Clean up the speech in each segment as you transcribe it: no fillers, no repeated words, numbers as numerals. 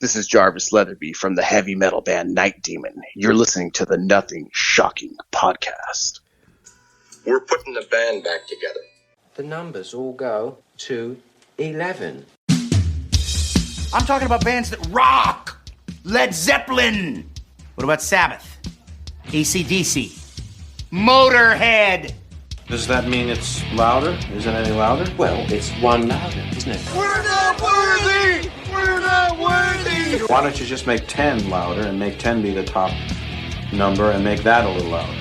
This is Jarvis Leatherby from the heavy metal band Night Demon. You're listening to the Nothing Shocking podcast. We're putting the band back together. The numbers all go to 11. I'm talking about bands that rock. Led Zeppelin. What about Sabbath? AC/DC. Motorhead. Does that mean it's louder? Is it any louder? Well, it's one louder, isn't it? We're not worthy! We're not worthy! Why don't you just make 10 louder and make 10 be the top number and make that a little louder?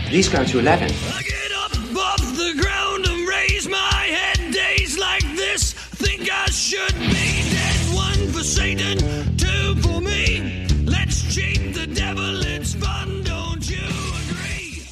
These go to 11. I get up off the ground and raise my head. Days like this, think I should be dead. One for Satan, two for me. Let's cheat the devil, it's fun, don't you agree?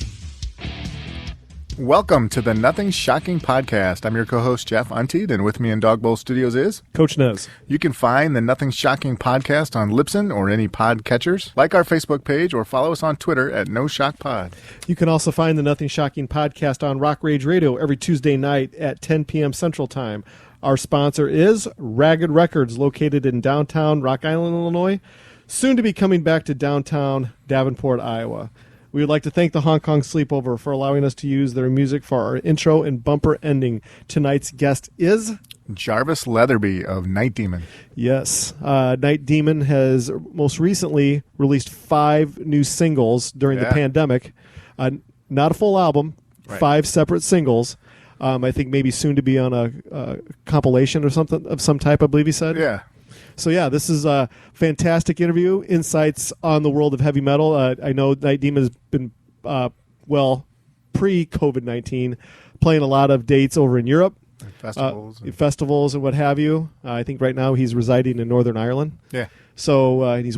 Welcome to the Nothing Shocking podcast. I'm your co-host, Jeff Untied, and with me in Dog Bowl Studios is Coach Nez. You can find the Nothing Shocking podcast on Libsyn or any pod catchers. Like our Facebook page or follow us on Twitter at NoShockPod. You can also find the Nothing Shocking podcast on Rock Rage Radio every Tuesday night at 10 p.m. Central Time. Our sponsor is Ragged Records, located in downtown Rock Island, Illinois, soon to be coming back to downtown Davenport, Iowa. We would like to thank the Hong Kong Sleepover for allowing us to use their music for our intro and bumper ending. Tonight's guest is Jarvis Leatherby of Night Demon. Yes. Night Demon has most recently released 5 new singles during the pandemic. Not a full album, right. 5 separate singles. I think maybe soon to be on a compilation or something of some type, I believe he said. Yeah. So, yeah, this is a fantastic interview, insights on the world of heavy metal. I know Night Demon has been, pre-COVID-19, playing a lot of dates over in Europe. Festivals and what have you. I think right now he's residing in Northern Ireland. Yeah. So he's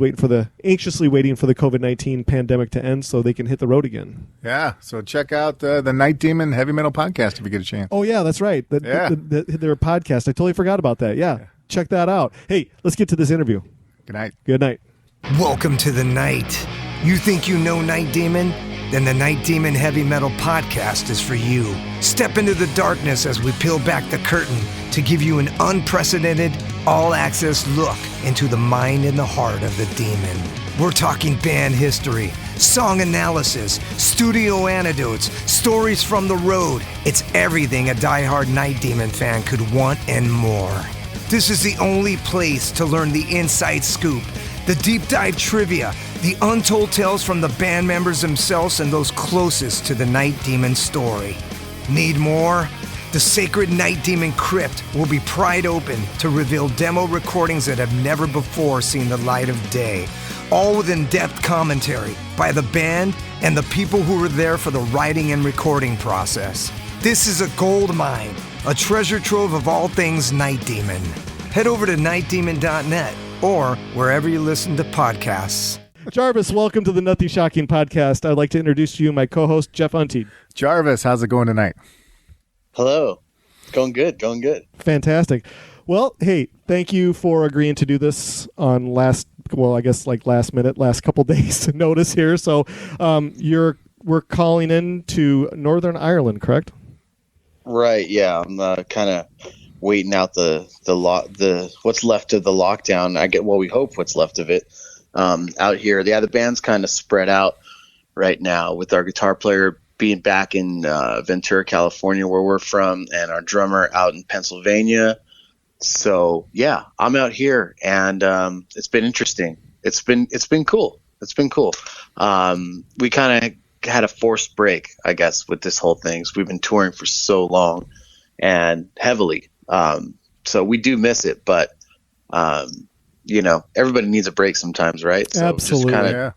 anxiously waiting for the COVID-19 pandemic to end so they can hit the road again. Yeah. So check out the Night Demon Heavy Metal podcast if you get a chance. Oh, yeah, that's right. Their podcast. I totally forgot about that. Yeah. Check that out. Hey, let's get to this interview. Good night. Good night. Welcome to the night. You think you know Night Demon? Then the Night Demon Heavy Metal podcast is for you. Step into the darkness as we peel back the curtain to give you an unprecedented, all-access look into the mind and the heart of the demon. We're talking band history, song analysis, studio anecdotes, stories from the road. It's everything a diehard Night Demon fan could want and more. This is the only place to learn the inside scoop, the deep dive trivia, the untold tales from the band members themselves and those closest to the Night Demon story. Need more? The sacred Night Demon Crypt will be pried open to reveal demo recordings that have never before seen the light of day, all with in-depth commentary by the band and the people who were there for the writing and recording process. This is a gold mine, a treasure trove of all things Night Demon. Head over to nightdemon.net or wherever you listen to podcasts. Jarvis, welcome to the Nothing Shocking podcast. I'd like to introduce to you my co-host, Jeff Untied. Jarvis, how's it going tonight? Hello. Going good. Fantastic. Well, hey, thank you for agreeing to do this on last minute, last couple days notice here. So we're calling in to Northern Ireland, correct? Right, yeah. I'm kind of waiting out the what's left of the lockdown. We hope what's left of it out here. Yeah, the band's kind of spread out right now with our guitar player being back in Ventura, California, where we're from, and our drummer out in Pennsylvania. So yeah, I'm out here, and it's been interesting. It's been cool. We kind of had a forced break, I guess, with this whole thing. So we've been touring for so long and heavily. So we do miss it, but everybody needs a break sometimes, right? So absolutely. Just kinda,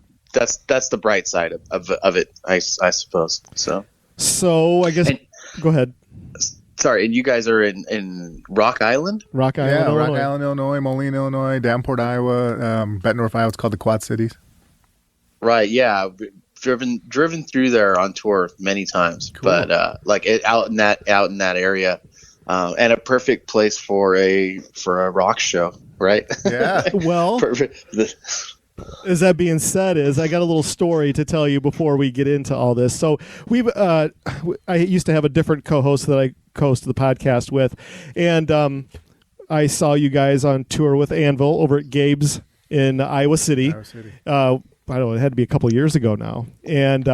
that's the bright side of it, I suppose. So I guess go ahead. Sorry, and you guys are in Rock Island? Rock Island, Illinois. Rock Island, Illinois, Moline, Illinois, Davenport, Iowa, Bettendorf, Iowa. It's called the Quad Cities. Right, yeah. Driven through there on tour many times, cool. But out in that area, and a perfect place for a rock show, right? Yeah. Well, perfect. As that being said, I got a little story to tell you before we get into all this. So I used to have a different co-host that I co-host the podcast with, and I saw you guys on tour with Anvil over at Gabe's in Iowa City. I don't know, it had to be a couple years ago now. And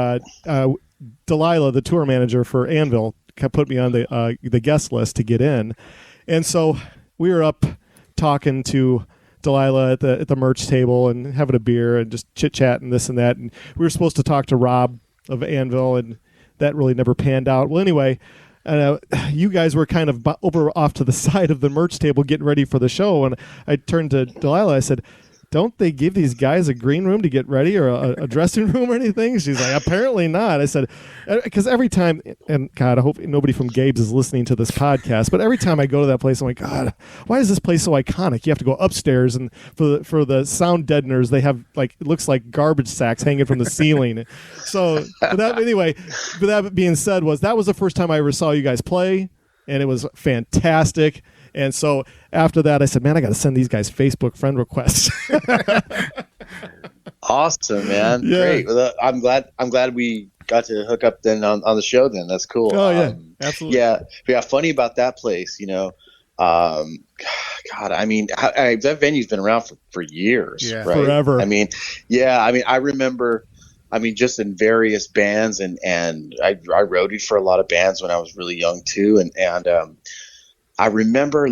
Delilah, the tour manager for Anvil, put me on the guest list to get in. And so we were up talking to Delilah at the merch table and having a beer and just chit-chat and this and that. And we were supposed to talk to Rob of Anvil, and that really never panned out. Well, anyway, you guys were kind of off to the side of the merch table getting ready for the show. And I turned to Delilah. I said, don't they give these guys a green room to get ready, or a dressing room or anything? She's like, apparently not. I said, because every time, and God, I hope nobody from Gabe's is listening to this podcast, but every time I go to that place, I'm like, God, why is this place so iconic? You have to go upstairs, and for the sound deadeners, they have it looks like garbage sacks hanging from the ceiling. So with that being said, that was the first time I ever saw you guys play, and it was fantastic. And so after that, I said, man, I got to send these guys Facebook friend requests. Awesome, man. Yeah. Great. Well, I'm glad we got to hook up then on the show then. That's cool. Oh, yeah. Absolutely. Yeah. Funny about that place, God, I mean, that venue's been around for years, right? Forever. I mean, I remember, just in various bands, and I roadied for a lot of bands when I was really young too. And I remember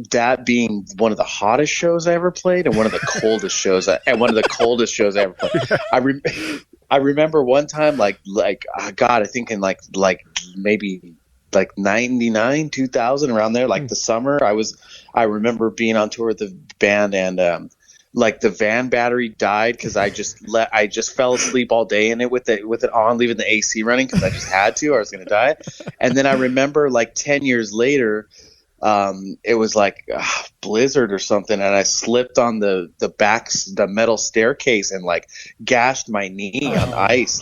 that being one of the hottest shows I ever played, and one of the coldest shows I ever played. I remember one time, God, I think in maybe 99, 2000, around there, the summer. I remember being on tour with the band, and the van battery died because I just fell asleep all day in it with it on, leaving the AC running because I just had to, or I was going to die. And then I remember 10 years later, it was blizzard or something, and I slipped on the metal staircase and gashed my knee on ice.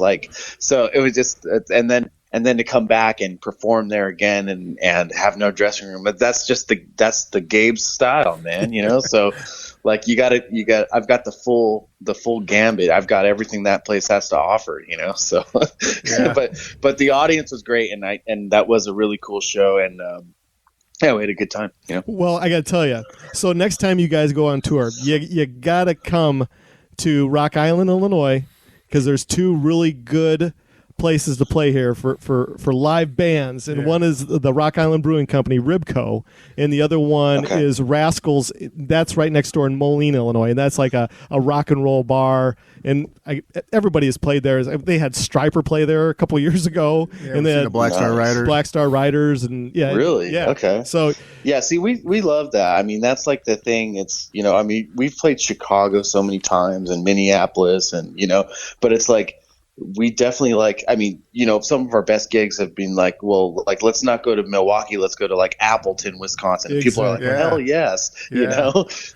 So it was just, and then to come back and perform there again and have no dressing room. But that's the Gabe style, man, So I've got the full gambit. I've got everything that place has to offer, So yeah. but the audience was great, and that was a really cool show, and we had a good time. Well, I got to tell you. So next time you guys go on tour, you got to come to Rock Island, Illinois, because there's two really good places to play here for live bands, and one is the Rock Island Brewing Company, Ribco, and the other one is Rascals. That's right next door in Moline, Illinois, and that's a rock and roll bar, and everybody has played there. They had Stryper play there a couple years ago, and they had the Black Star Riders, and really, yeah, okay, so yeah, see, we love that. That's the thing. It's we've played Chicago so many times, and Minneapolis, and but it's we definitely some of our best gigs have been let's not go to Milwaukee, let's go to Appleton, Wisconsin. And people are hell yes,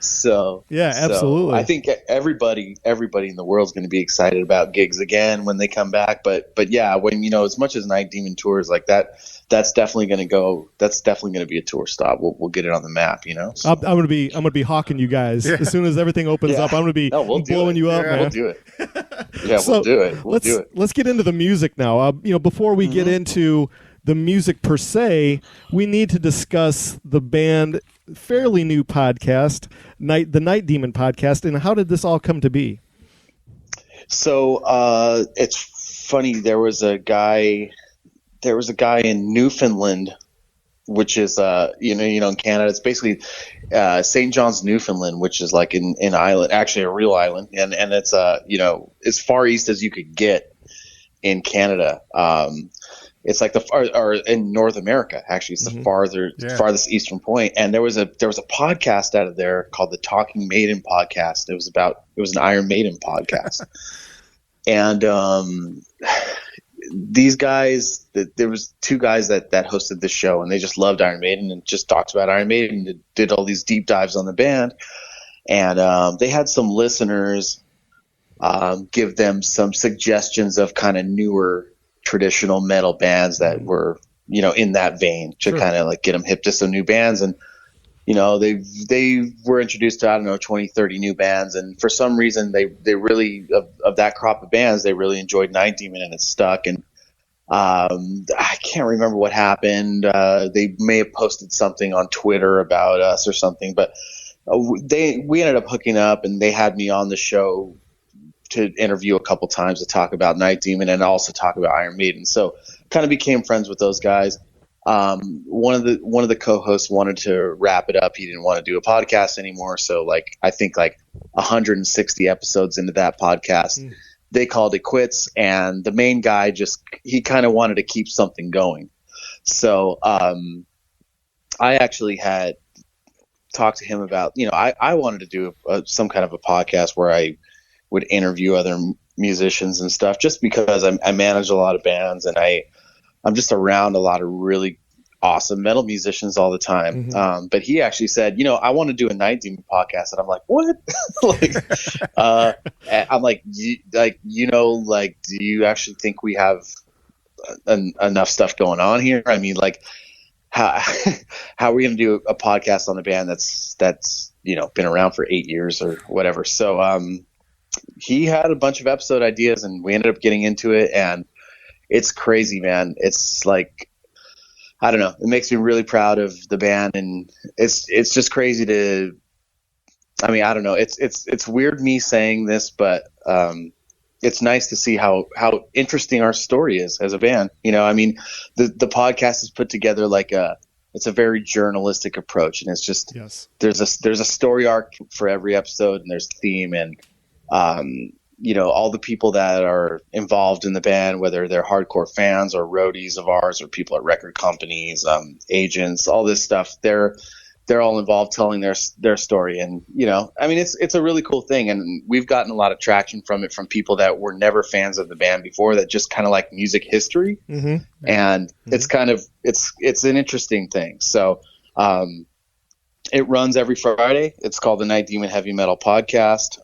So yeah, absolutely. I think everybody in the world is going to be excited about gigs again when they come back. But yeah, when as much as Night Demon tours that's definitely going to go. That's definitely going to be a tour stop. We'll get it on the map. So. I'm going to be hawking you guys as soon as everything opens up. I'm going to be blowing you up, man. We'll do it. Yeah, we'll do it. Let's get into the music now. Before we get into the music per se, we need to discuss the band, fairly new podcast, the Night Demon podcast, and how did this all come to be? So it's funny. There was a guy in Newfoundland, which is in Canada. It's basically St. John's, Newfoundland, which is in Ireland, actually a real island, and it's as far east as you could get in Canada. It's or in North America, actually. It's the farthest eastern point. And there was a podcast out of there called the Talking Maiden podcast. It was an Iron Maiden podcast. And these guys, there was two guys that hosted the show, and they just loved Iron Maiden and just talked about Iron Maiden and did all these deep dives on the band. And they had some listeners give them some suggestions of kind of newer traditional metal bands that were, in that vein to kind of get them hip to some new bands. And, they were introduced to, 20, 30 new bands. And for some reason, they really, of that crop of bands, they really enjoyed Night Demon, and it stuck. And I can't remember what happened. They may have posted something on Twitter about us or something, but we ended up hooking up, and they had me on the show to interview a couple times to talk about Night Demon and also talk about Iron Maiden. So kind of became friends with those guys. One of the co-hosts wanted to wrap it up. He didn't want to do a podcast anymore. So I think 160 episodes into that podcast, they called it quits, and the main guy he kind of wanted to keep something going. So, I actually had talked to him about, I wanted to do some kind of a podcast where I would interview other musicians and stuff, just because I manage a lot of bands, and I'm just around a lot of really awesome metal musicians all the time. But he actually said, I want to do a Night Demon podcast. And I'm like, what? I'm like, do you actually think we have enough stuff going on here? I mean, how are we going to do a podcast on a band that's been around for 8 years or whatever? So, he had a bunch of episode ideas, and we ended up getting into it, and it's crazy, man. It's I don't know. It makes me really proud of the band, and it's just crazy I don't know. It's weird me saying this, but it's nice to see how interesting our story is as a band. The podcast is put together it's a very journalistic approach, and it's just there's a story arc for every episode, and there's theme, and all the people that are involved in the band, whether they're hardcore fans or roadies of ours or people at record companies, agents, all this stuff, they're all involved telling their story. And, it's a really cool thing. And we've gotten a lot of traction from it, from people that were never fans of the band before, that just kind of like music history. And it's it's an interesting thing. So, it runs every Friday. It's called the Night Demon Heavy Metal Podcast.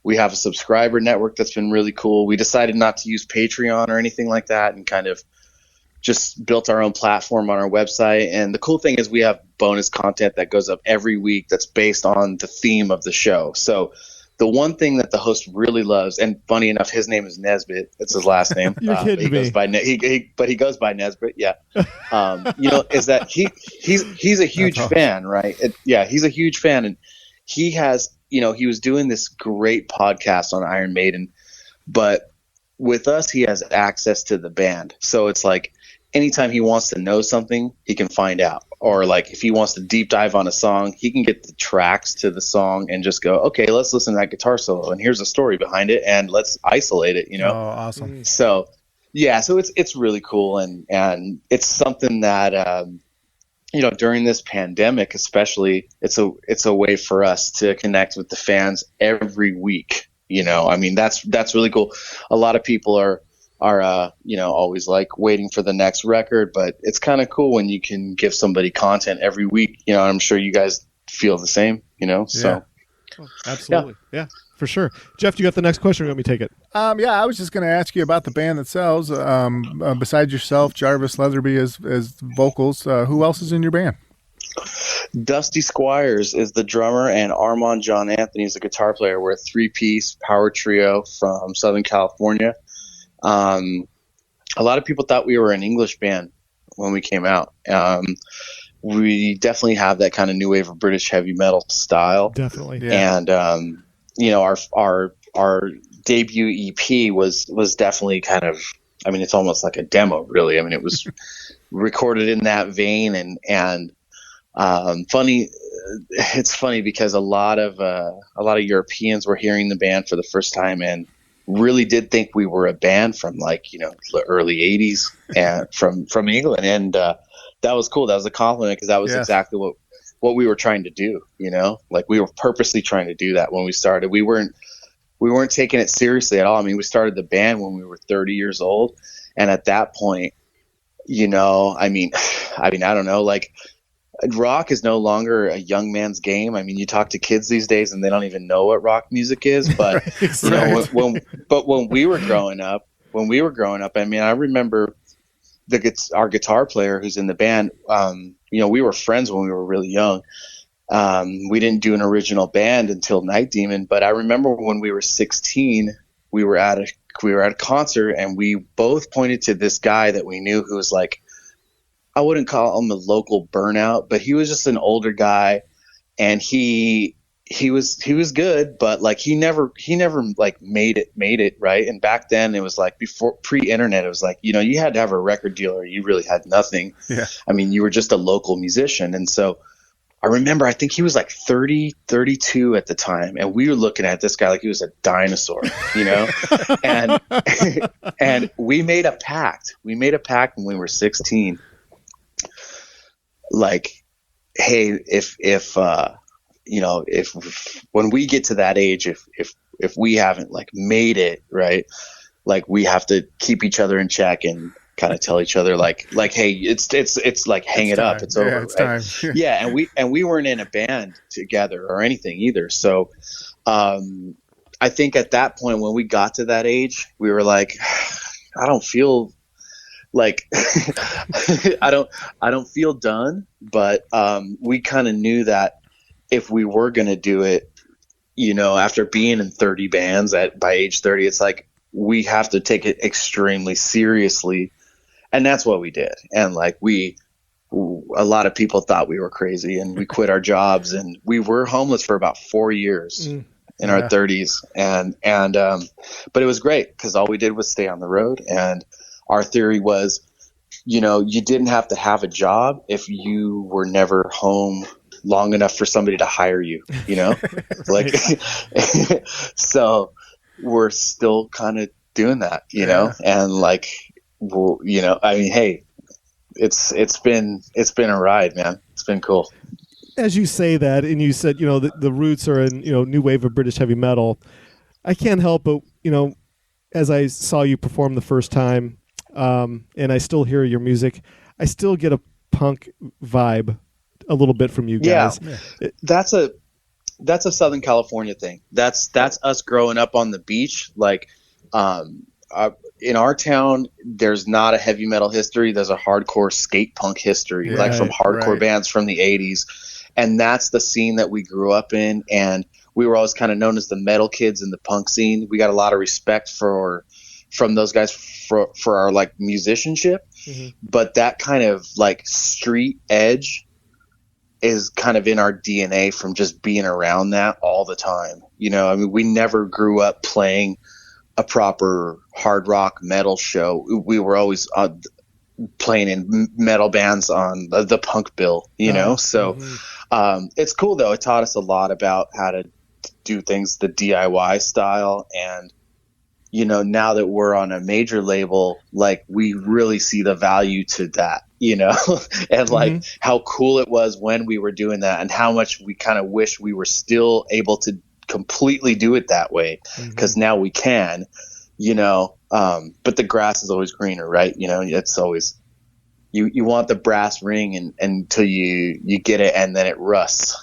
We have a subscriber network that's been really cool. We decided not to use Patreon or anything like that, and kind of just built our own platform on our website. And the cool thing is we have bonus content that goes up every week that's based on the theme of the show. So the one thing that the host really loves, and funny enough, his name is Nesbitt. It's his last name. You're kidding me. But he goes by Nesbitt. Yeah. Is that he's a huge fan, right? He's a huge fan, and he has, he was doing this great podcast on Iron Maiden, but with us, he has access to the band. So it's anytime he wants to know something, he can find out. Or if he wants to deep dive on a song, he can get the tracks to the song and just go, okay, let's listen to that guitar solo, and here's a story behind it, and let's isolate it, Oh, awesome. So it's really cool. And it's something that, during this pandemic, especially, it's a way for us to connect with the fans every week. That's really cool. A lot of people are always waiting for the next record, but it's kind of cool when you can give somebody content every week. I'm sure you guys feel the same. So absolutely, yeah, for sure. Jeff, you got the next question? Or let me take it. I was just going to ask you about the band themselves. Besides yourself, Jarvis Leatherby as vocals, who else is in your band? Dusty Squires is the drummer, and Armand John Anthony is the guitar player. We're a 3-piece power trio from Southern California. A lot of people thought we were an English band when we came out. We definitely have that kind of new wave of British heavy metal style. Definitely. Yeah. And, our debut EP was definitely kind of, it's almost like a demo, really. It was recorded in that vein, and it's funny because a lot of Europeans were hearing the band for the first time and really did think we were a band from the early 80s and from England. And that was cool. That was a compliment, because that was exactly what we were trying to do. We were purposely trying to do that when we started. We weren't taking it seriously at all. We started the band when we were 30 years old. And at that point, I don't know, rock is no longer a young man's game. You talk to kids these days and they don't even know what rock music is. But when we were growing up, I remember our guitar player who's in the band. We were friends when we were really young. We didn't do an original band until Night Demon, but I remember when we were 16, we were at a we were at a concert and we both pointed to this guy that we knew who was like, I wouldn't call him a local burnout, but he was just an older guy, and he was good, but like he never like made it right. And back then it was like before pre-internet, it was like, you know, you had to have a record deal or you really had nothing. Yeah. I mean, you were just a local musician. And so I remember, I think he was like 30, 32 at the time, and we were looking at this guy like he was a dinosaur, you know. and and we made a pact when we were 16, like, hey, if you know, if when we get to that age, if we haven't like made it right, like we have to keep each other in check and kind of tell each other like, hey, it's like, hang it up, it's over. It's right? time. Yeah. And we weren't in a band together or anything either. So, I think at that point when we got to that age, we were like, I don't feel like, I don't feel done, but, we kind of knew that if we were going to do it, you know, after being in 30 bands by age 30, it's like, we have to take it extremely seriously. And that's what we did. And like a lot of people thought we were crazy, and we quit our jobs, and we were homeless for about 4 years in our 30s. But it was great because all we did was stay on the road. And our theory was, you know, you didn't have to have a job if you were never home long enough for somebody to hire you, you know, like, so we're still kind of doing that, you know, and like, you know, I mean, hey, it's been a ride, man. It's been cool. As you say that, and you said, you know, the roots are in, you know, new wave of British heavy metal. I can't help but, you know, as I saw you perform the first time, and I still hear your music, I still get a punk vibe a little bit from you guys. Yeah. That's a Southern California thing. That's us growing up on the beach. Like, in our town, there's not a heavy metal history. There's a hardcore skate punk history, like from hardcore bands from the 80s. And that's the scene that we grew up in. And we were always kind of known as the metal kids in the punk scene. We got a lot of respect from those guys for our like musicianship. Mm-hmm. But that kind of like street edge is kind of in our DNA from just being around that all the time. You know, I mean, we never grew up playing a proper hard rock metal show. We were always playing in metal bands on the punk bill, you know? So, it's cool though. It taught us a lot about how to do things the DIY style. And, you know, now that we're on a major label, like we really see the value to that, you know, and like how cool it was when we were doing that, and how much we kind of wish we were still able to completely do it that way, because now we can, you know, but the grass is always greener, right? You know, it's always, you want the brass ring until you get it, and then it rusts.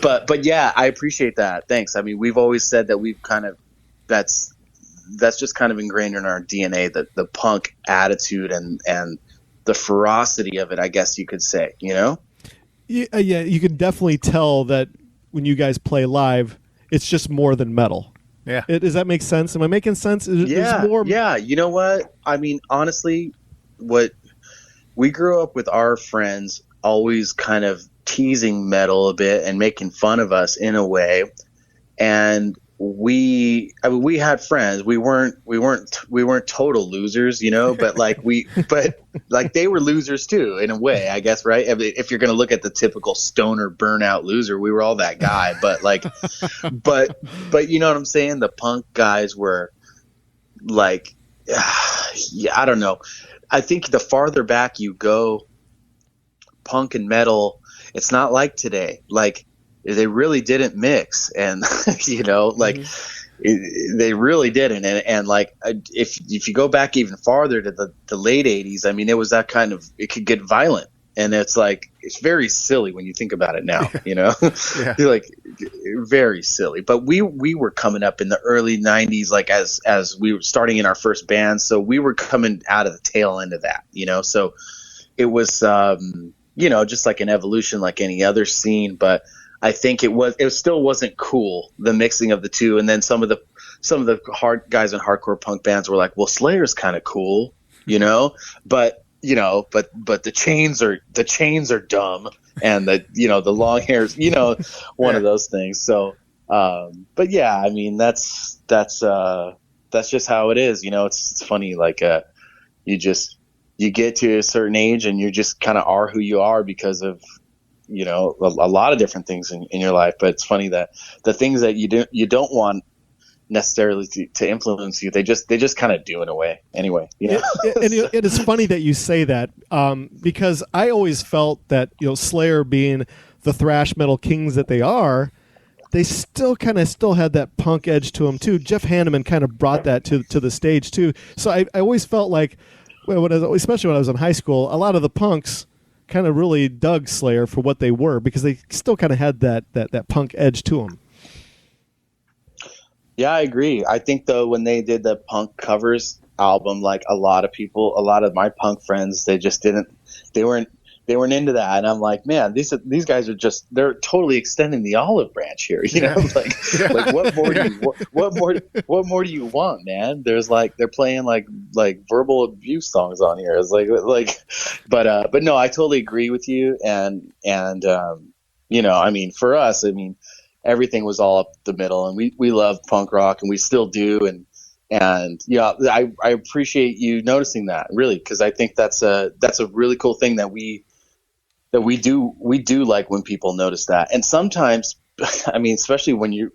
but yeah, I appreciate that. Thanks. I mean, we've always said that we've kind of, that's just kind of ingrained in our DNA, that the punk attitude and the ferocity of it, I guess you could say, you know? Yeah, you can definitely tell that when you guys play live, it's just more than metal. Yeah. Does that make sense? Am I making sense? Yeah. Yeah. You know what? I mean, honestly, what we grew up with, our friends always kind of teasing metal a bit and making fun of us in a way. And we had friends. We weren't total losers, you know, but like they were losers too, in a way, I guess, right? I mean, if you're going to look at the typical stoner burnout loser, we were all that guy, but like, but you know what I'm saying? The punk guys were like, yeah, I don't know. I think the farther back you go, punk and metal, it's not like today. Like, they really didn't mix, and you know, like they really didn't. And like, if you go back even farther to the late 80s, I mean, it was that kind of, it could get violent, and it's like, it's very silly when you think about it now, you know. You're like, very silly. But we were coming up in the early 90s, like as we were starting in our first band, so we were coming out of the tail end of that, you know. So it was you know, just like an evolution like any other scene. But I think it still wasn't cool, the mixing of the two. And then some of some of the hard guys in hardcore punk bands were like, well, Slayer's kind of cool, but the chains are dumb, and the long hairs, one of those things. So, but yeah, I mean, that's just how it is. It's funny. Like, you get to a certain age and you just kind of are who you are because of, a lot of different things in your life. But it's funny that the things that you don't want necessarily to influence you, they just kind of do in a way anyway. And it is funny that you say that, because I always felt that, Slayer being the thrash metal kings that they are, they still had that punk edge to them too. Jeff Hanneman kind of brought that to the stage too. So I always felt like, especially when I was in high school, a lot of the punks kind of really dug Slayer for what they were, because they still kind of had that punk edge to them. Yeah, I agree. I think though, when they did the punk covers album, like a lot of my punk friends, they weren't into that. And I'm like, man, these guys are they're totally extending the olive branch here. Like what more do you want, man? There's they're playing like verbal abuse songs on here. It's but no, I totally agree with you. And I mean, for us, I mean, everything was all up the middle, and we love punk rock, and we still do. And I appreciate you noticing that, really, because I think that's a really cool thing that we do like when people notice that. And sometimes, I mean, especially when you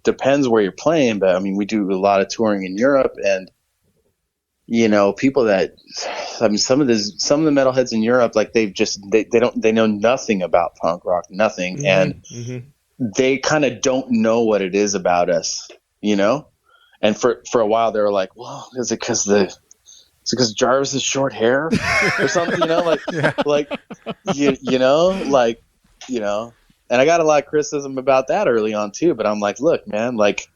depends where you're playing, but I mean, we do a lot of touring in Europe, and people that, I mean, some of the metalheads in Europe, like they know nothing about punk rock, nothing. Mm-hmm. And mm-hmm. They kind of don't know what it is about us, and for a while they were like, well, is it because Jarvis has short hair or something, and I got a lot of criticism about that early on too, but I'm like, look, man, like,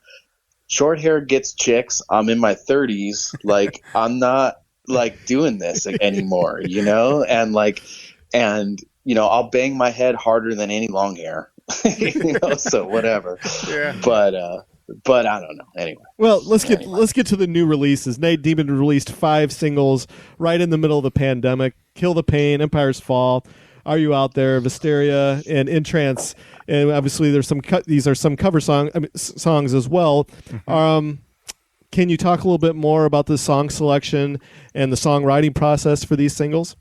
short hair gets chicks. I'm in my 30s. Like, I'm not doing this anymore, and I'll bang my head harder than any long hair, so whatever. Yeah. But I don't know. Anyway. Well, let's get to the new releases. Night Demon released 5 singles right in the middle of the pandemic: Kill the Pain, Empire's Fall, Are You Out There, Visteria, and In Trance. And obviously, these are some cover songs as well. Mm-hmm. Can you talk a little bit more about the song selection and the songwriting process for these singles?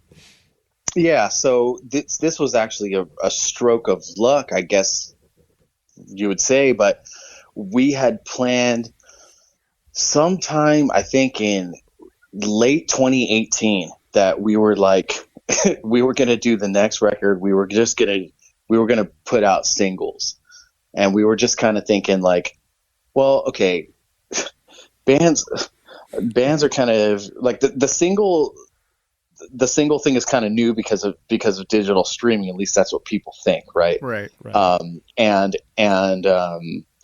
Yeah. So this was actually a stroke of luck, I guess you would say, but we had planned sometime, I think in late 2018, that we were we were going to do the next record. We were going to put out singles, and we were just kind of thinking well, okay, bands are kind of like the single thing is kind of new because of digital streaming. At least that's what people think. Right. Right. And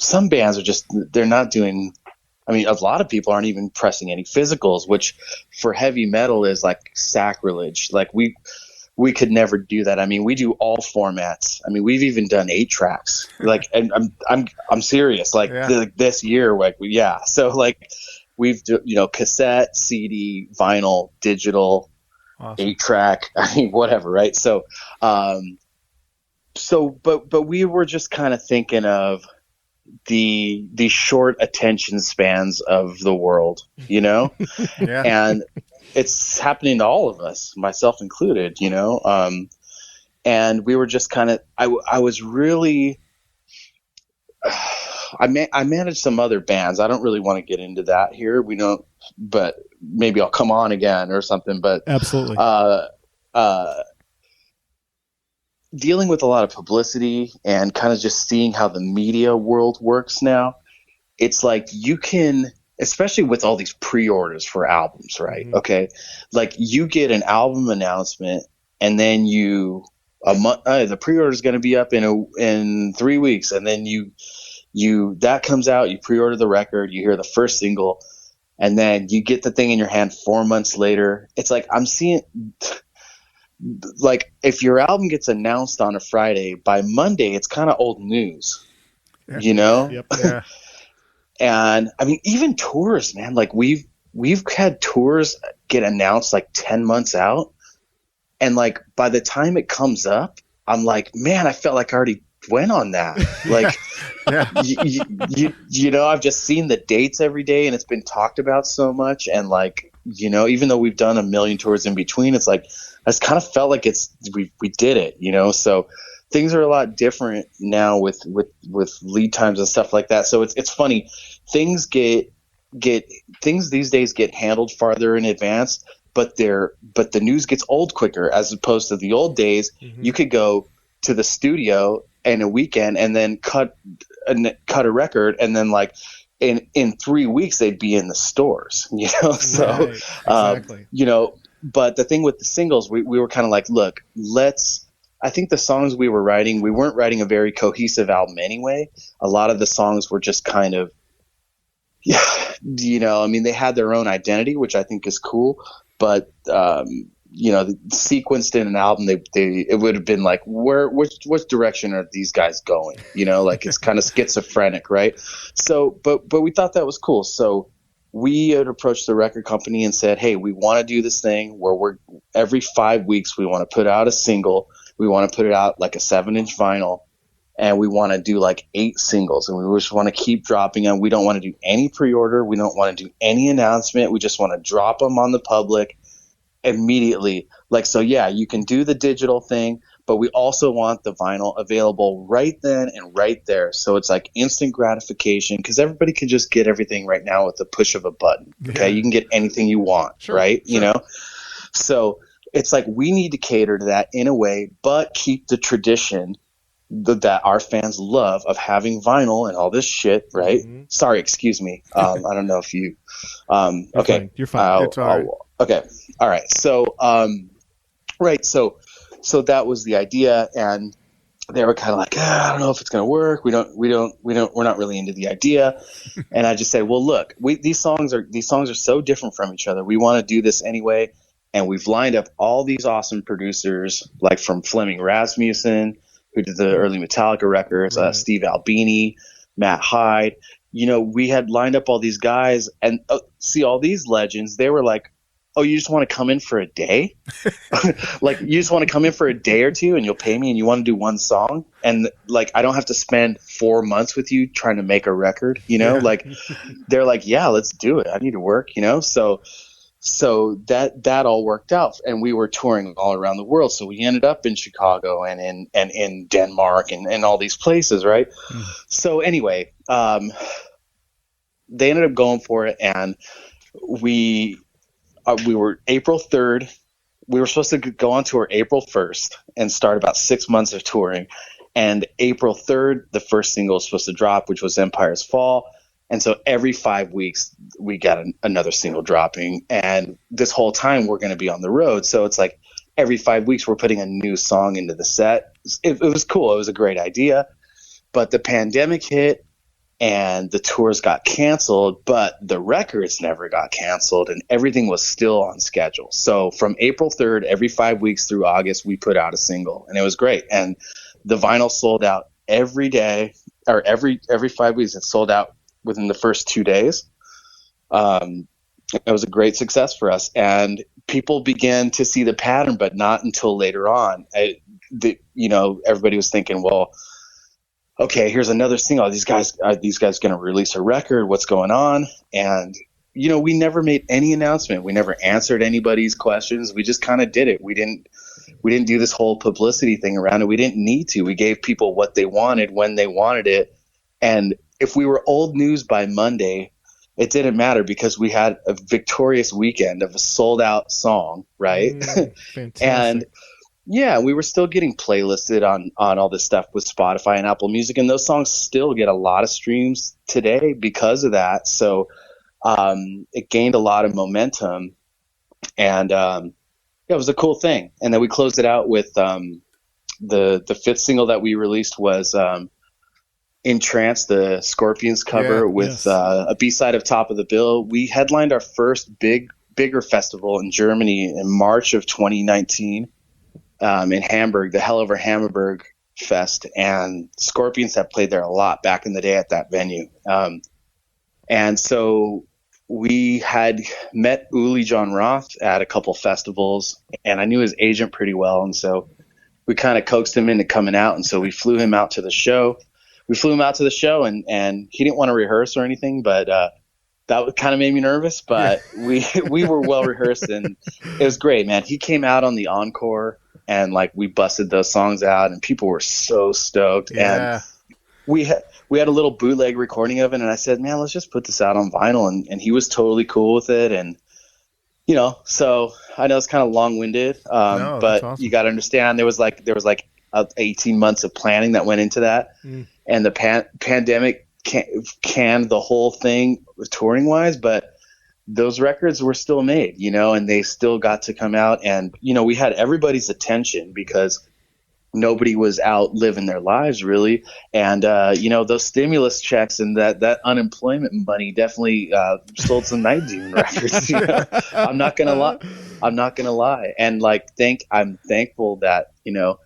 some bands they're not doing, I mean, a lot of people aren't even pressing any physicals, which for heavy metal is like sacrilege. Like we could never do that. I mean, we do all formats. I mean, we've even done 8 tracks. And I'm serious. This year, So we've cassette, CD, vinyl, digital, awesome. 8 track. I mean, whatever, right? So, but we were just kind of thinking of the short attention spans of the world, Yeah. And it's happening to all of us, myself included, and we were just kind of, I was really, I managed some other bands. I don't really want to get into that here. We don't, but maybe I'll come on again or something, but absolutely. Dealing with a lot of publicity and kind of just seeing how the media world works now, it's like you can, especially with all these pre-orders for albums, right? Mm-hmm. Okay. Like you get an album announcement and then the pre-order is going to be up in 3 weeks. And then that comes out, you pre-order the record, you hear the first single, and then you get the thing in your hand 4 months later. It's like, I'm seeing, if your album gets announced on a Friday, by Monday, it's kind of old news, Yep. Yeah. And I mean, even tours, man, like we've had tours get announced like 10 months out. And like, by the time it comes up, I'm like, man, I felt like I already went on that. Like, you know, I've just seen the dates every day and it's been talked about so much. And like, you know, even though we've done a million tours in between, it's like, I just kind of felt like we did it, you know? So things are a lot different now with lead times and stuff like that. So it's funny. Things things these days get handled farther in advance, but the news gets old quicker, as opposed to the old days. Mm-hmm. You could go to the studio in a weekend and then cut a record, and then like in 3 weeks they'd be in the stores, you know? So right, exactly. you know, but the thing with the singles, we were kind of like, look, I think the songs we weren't writing a very cohesive album anyway. A lot of the songs were just kind of, you know, I mean, they had their own identity, which I think is cool, but you know, sequenced in an album, it would have been like, which direction are these guys going? You know, like it's kind of schizophrenic, right? So, but we thought that was cool. So we had approached the record company and said, hey, we want to do this thing where every 5 weeks we want to put out a single. We want to put it out like a 7-inch vinyl, and we want to do like 8 singles, and we just want to keep dropping them. We don't want to do any pre-order. We don't want to do any announcement. We just want to drop them on the public immediately. Like, so yeah, you can do the digital thing, but we also want the vinyl available right then and right there. So it's like instant gratification, because everybody can just get everything right now with the push of a button. Okay. Yeah. You can get anything you want, sure, right? Sure. You know? So it's like, we need to cater to that in a way, but keep the tradition that our fans love of having vinyl and all this shit, right? Mm-hmm. Sorry, excuse me. I don't know if you, okay. You're fine. It's all right. Okay. All right. So, right. So that was the idea, and they were kind of like, I don't know if it's going to work. We're not really into the idea. And I just said, well, look, these songs are so different from each other. We want to do this anyway. And we've lined up all these awesome producers, like from Flemming Rasmussen, who did the early Metallica records, right. Steve Albini, Matt Hyde. You know, we had lined up all these guys, and see all these legends. They were like, oh, you just want to come in for a day? Like, you just want to come in for a day or two and you'll pay me, and you want to do one song? And like, I don't have to spend 4 months with you trying to make a record, you know? Yeah. Like, they're like, yeah, let's do it. I need to work, you know? So that all worked out, and we were touring all around the world. So we ended up in Chicago and in Denmark and all these places, right? Mm. So anyway, they ended up going for it, and we were April 3rd. We were supposed to go on tour April 1st and start about 6 months of touring. And April 3rd, the first single was supposed to drop, which was Empire's Fall. And so every 5 weeks we got another single dropping. And this whole time we're going to be on the road. So it's like every 5 weeks we're putting a new song into the set. It was cool. It was a great idea. But the pandemic hit, and the tours got canceled, but the records never got canceled, and everything was still on schedule. So from April 3rd, every 5 weeks through August, we put out a single, and it was great. And the vinyl sold out every day, or every 5 weeks. It sold out within the first 2 days. It was a great success for us, and people began to see the pattern, but not until later on. Everybody was thinking, well, okay, here's another single. Are these guys going to release a record? What's going on? And, you know, we never made any announcement. We never answered anybody's questions. We just kind of did it. We didn't do this whole publicity thing around it. We didn't need to. We gave people what they wanted when they wanted it. And if we were old news by Monday, it didn't matter, because we had a victorious weekend of a sold out song, right? Fantastic. And yeah, we were still getting playlisted on all this stuff with Spotify and Apple Music, and those songs still get a lot of streams today because of that. So it gained a lot of momentum, and it was a cool thing. And then we closed it out with the fifth single that we released was Entrance, the Scorpions cover, with a B-side of Top of the Bill. We headlined our first bigger festival in Germany in March of 2019. In Hamburg, the Hell Over Hammerberg Fest, and Scorpions have played there a lot back in the day at that venue. And so we had met Uli John Roth at a couple festivals, and I knew his agent pretty well. And so we kind of coaxed him into coming out. And so we flew him out to the show. And he didn't want to rehearse or anything, but that kind of made me nervous. But we were well rehearsed, and it was great, man. He came out on the encore, and like we busted those songs out, and people were so stoked. Yeah. And we had a little bootleg recording of it, and I said, man, let's just put this out on vinyl. And he was totally cool with it. And, you know, so I know it's kind of long-winded, but awesome. You got to understand there was like 18 months of planning that went into that. And the pandemic canned the whole thing touring wise, but those records were still made, you know, and they still got to come out. And, you know, we had everybody's attention because nobody was out living their lives really. And, you know, those stimulus checks and that unemployment money definitely sold some Night Demon records. You know? I'm not going to lie. And like, I'm thankful that, you know,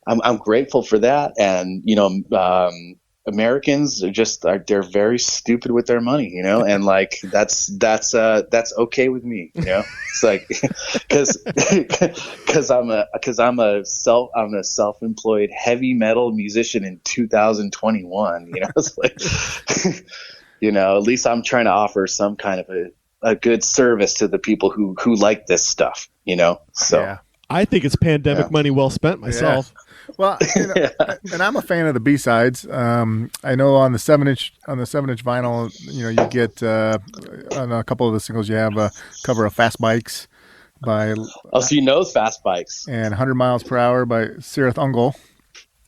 I'm grateful for that. And, you know, Americans they're very stupid with their money, you know, and like, that's okay with me, you know. It's like, cause I'm a self-employed heavy metal musician in 2021, you know. It's like, you know, at least I'm trying to offer some kind of a good service to the people who like this stuff, you know. So yeah. I think it's pandemic money well spent myself. Yeah. Well, you know, and I'm a fan of the B-sides. I know on the 7-inch vinyl, you know, you get on a couple of the singles you have a cover of Fast Bikes by so you know Fast Bikes and 100 Miles Per Hour by Sirith Ungol.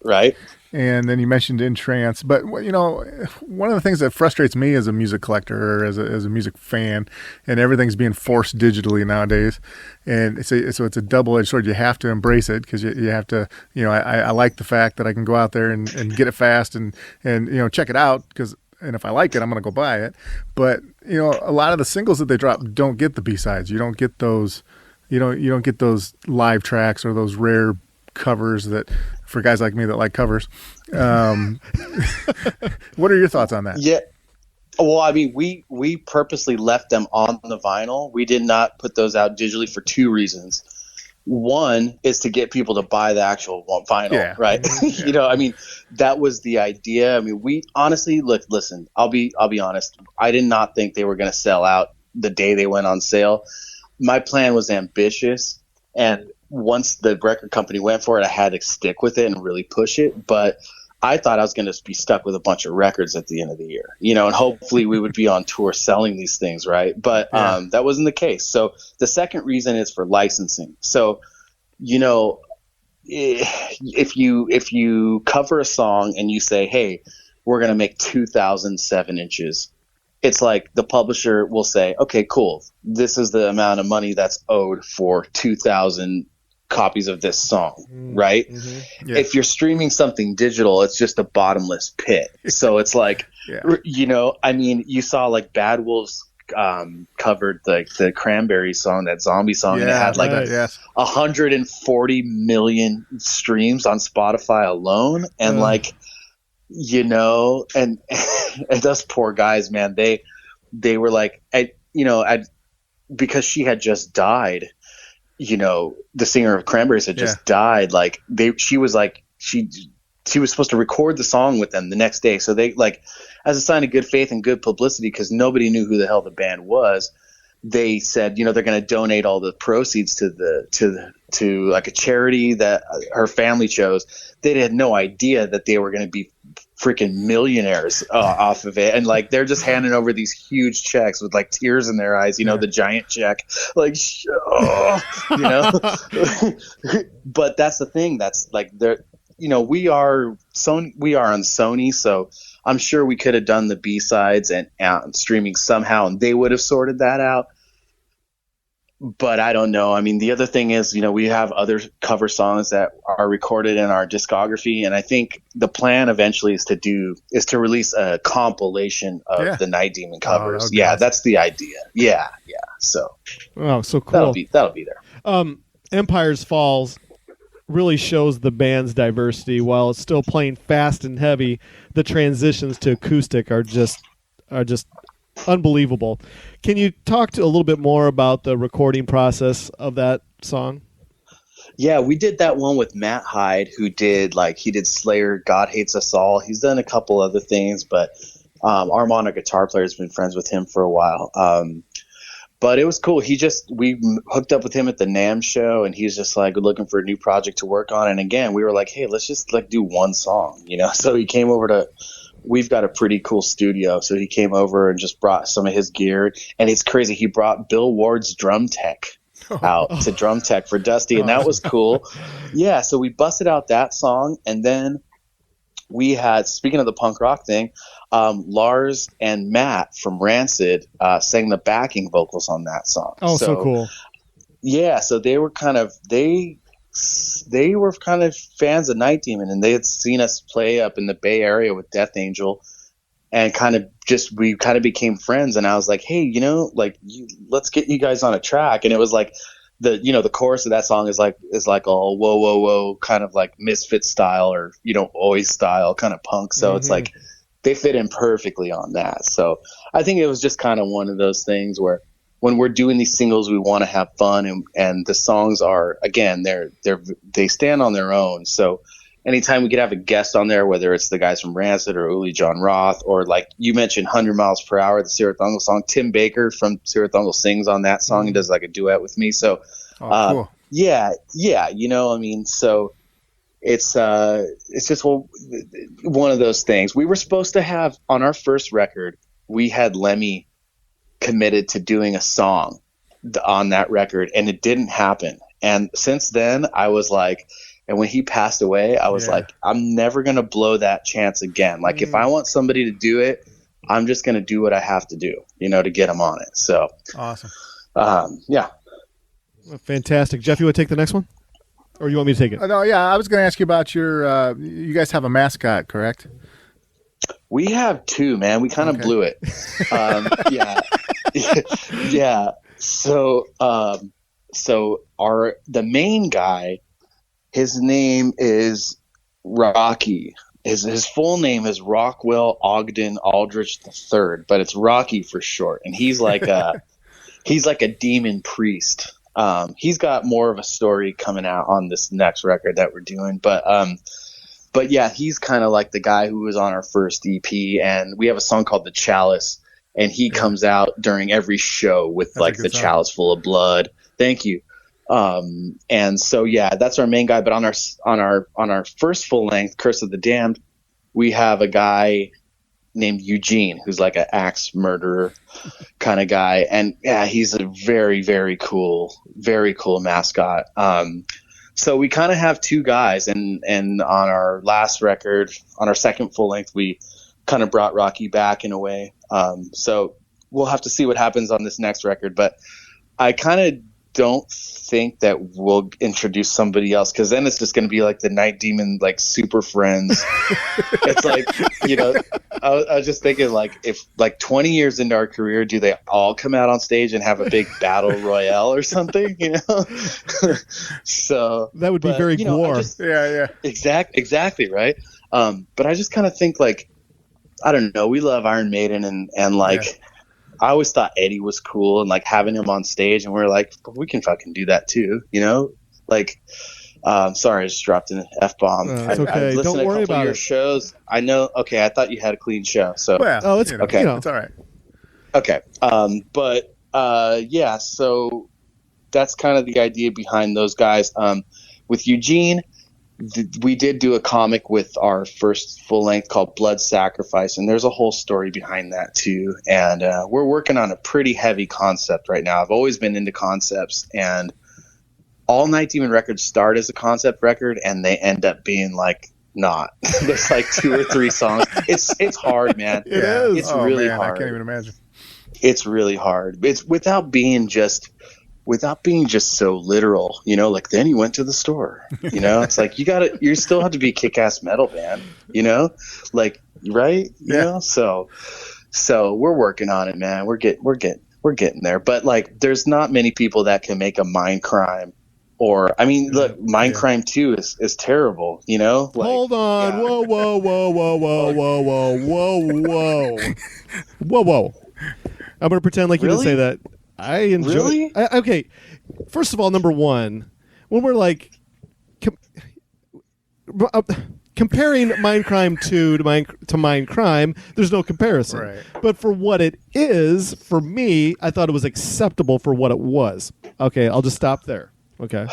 Right. And then you mentioned In Trance, but you know, one of the things that frustrates me as a music collector or as a music fan, and everything's being forced digitally nowadays, and so it's a double-edged sword. You have to embrace it because you have to, you know, I like the fact that I can go out there and get it fast and you know, check it out and if I like it, I'm going to go buy it. But you know, a lot of the singles that they drop don't get the B-sides. You don't get those, you don't get those live tracks or those rare covers that for guys like me that like covers. What are your thoughts on that? Yeah. Well, I mean, we purposely left them on the vinyl. We did not put those out digitally for two reasons. One is to get people to buy the actual vinyl, right? Yeah. You know, I mean, that was the idea. I mean, we honestly listen, I'll be honest. I did not think they were going to sell out the day they went on sale. My plan was ambitious, and once the record company went for it, I had to stick with it and really push it. But I thought I was going to be stuck with a bunch of records at the end of the year, you know, and hopefully we would be on tour selling these things, right? But that wasn't the case. So the second reason is for licensing. So, you know, if you cover a song and you say, hey, we're going to make 2,007 inches, it's like the publisher will say, okay, cool. This is the amount of money that's owed for 2,000 copies of this song, right? Mm-hmm. Yeah. If you're streaming something digital, it's just a bottomless pit. So it's like, you know, I mean, you saw like Bad Wolves covered like the Cranberries song, that zombie song, and it had like 140 million streams on Spotify alone. And like, you know, and those poor guys, man, they were like, because she had just died, you know, the singer of Cranberries had just died. Like she was supposed to record the song with them the next day. So they, like, as a sign of good faith and good publicity, because nobody knew who the hell the band was, they said, you know, they're going to donate all the proceeds to like a charity that her family chose. They had no idea that they were going to be freaking millionaires off of it, and like they're just handing over these huge checks with like tears in their eyes, you know, the giant check, like you know. But that's the thing, that's like, they're, you know, we are on Sony, so I'm sure we could have done the B-sides and streaming somehow, and they would have sorted that out. But I don't know. I mean, the other thing is, you know, we have other cover songs that are recorded in our discography, and I think the plan eventually is to release a compilation of the Night Demon covers. That's the idea. Yeah. So, so cool. That'll be there. Empire's Falls really shows the band's diversity. While it's still playing fast and heavy, the transitions to acoustic are just unbelievable. Can you talk a little bit more about the recording process of that song? Yeah, we did that one with Matt Hyde, who he did Slayer, God Hates Us All. He's done a couple other things, but Armand, our guitar player, has been friends with him for a while. But it was cool. We hooked up with him at the NAMM show, and he's just like looking for a new project to work on. And again, we were like, hey, let's just like do one song, you know? So he came over we've got a pretty cool studio. So he came over and just brought some of his gear. And it's crazy. He brought Bill Ward's drum tech out to drum tech for Dusty. And that was cool. Yeah. So we busted out that song. And then we had, speaking of the punk rock thing, Lars and Matt from Rancid sang the backing vocals on that song. Oh, so cool. Yeah. So they were kind of fans of Night Demon, and they had seen us play up in the Bay Area with Death Angel, and we kind of became friends. And I was like, hey, let's get you guys on a track. And it was like the chorus of that song is like all whoa, whoa, whoa, kind of like Misfit style or, Oi style kind of punk. So it's like they fit in perfectly on that. So I think it was just kind of one of those things where when we're doing these singles, we want to have fun, and the songs are, again, they stand on their own. So anytime we could have a guest on there, whether it's the guys from Rancid or Uli John Roth, or like you mentioned 100 Miles Per Hour, the Sirathungal song, Tim Baker from Sirathungal sings on that song and does like a duet with me. So cool. Yeah. So it's just one of those things. We were supposed to have on our first record, we had Lemmy committed to doing a song on that record, and it didn't happen. And since then I was like, and when he passed away, I was like, I'm never going to blow that chance again. Like if I want somebody to do it, I'm just going to do what I have to do, to get them on it. So awesome. Yeah. Fantastic. Jeff, you want to take the next one? Or you want me to take it? No, yeah, I was going to ask you about your, you guys have a mascot, correct? We have two, man. We kind of blew it. Yeah. Yeah. So the main guy, his name is Rocky. His full name is Rockwell Ogden Aldrich III, but it's Rocky for short. And he's like a demon priest. He's got more of a story coming out on this next record that we're doing, but yeah, he's kind of like the guy who was on our first EP, and we have a song called The Chalice, and he comes out during every show with like the chalice full of blood. Thank you. And so, yeah, that's our main guy. But on our first full length, Curse of the Damned, we have a guy named Eugene, who's like an axe murderer kind of guy. And yeah, he's a very, very cool mascot. So we kind of have two guys, and on our last record, on our second full length, we kind of brought Rocky back in a way. So we'll have to see what happens on this next record, but I kind of don't think that we'll introduce somebody else, because then it's just going to be like the Night Demon, like super friends. It's like, I was just thinking, like, if like 20 years into our career, do they all come out on stage and have a big battle royale or something, So that would be very gore. Yeah. Exactly. Right. But I just kind of think, like, I don't know. We love Iron Maiden, and like, I always thought Eddie was cool, and like having him on stage, and we're like, we can fucking do that too, Like, sorry, I just dropped an F-bomb. It's okay. I've listened Don't worry to a couple about of your it. shows. I know. Okay, I thought you had a clean show. So it's okay. It's all right. Okay. But yeah. So that's kind of the idea behind those guys. With Eugene, we did do a comic with our first full length called Blood Sacrifice, and there's a whole story behind that too. And we're working on a pretty heavy concept right now. I've always been into concepts, and all Night Demon records start as a concept record, and they end up being like not. There's like 2 or 3 songs. It's hard, man. It is. It's really man, hard. I can't even imagine. It's really hard. It's without being just so literal, like, then you went to the store, it's like, you still have to be a kick-ass metal band, like, right. So we're working on it, man. We're getting there, but like, there's not many people that can make a Mind Crime, or, I mean, look, Mind Crime 2 is terrible, like, hold on. Yeah. Whoa. I'm going to pretend like you didn't say that. I enjoy. Really? Okay. First of all, number one, when we're like comparing Mindcrime 2 to Mindcrime, there's no comparison. Right. But for what it is, for me, I thought it was acceptable for what it was. Okay, I'll just stop there. Okay.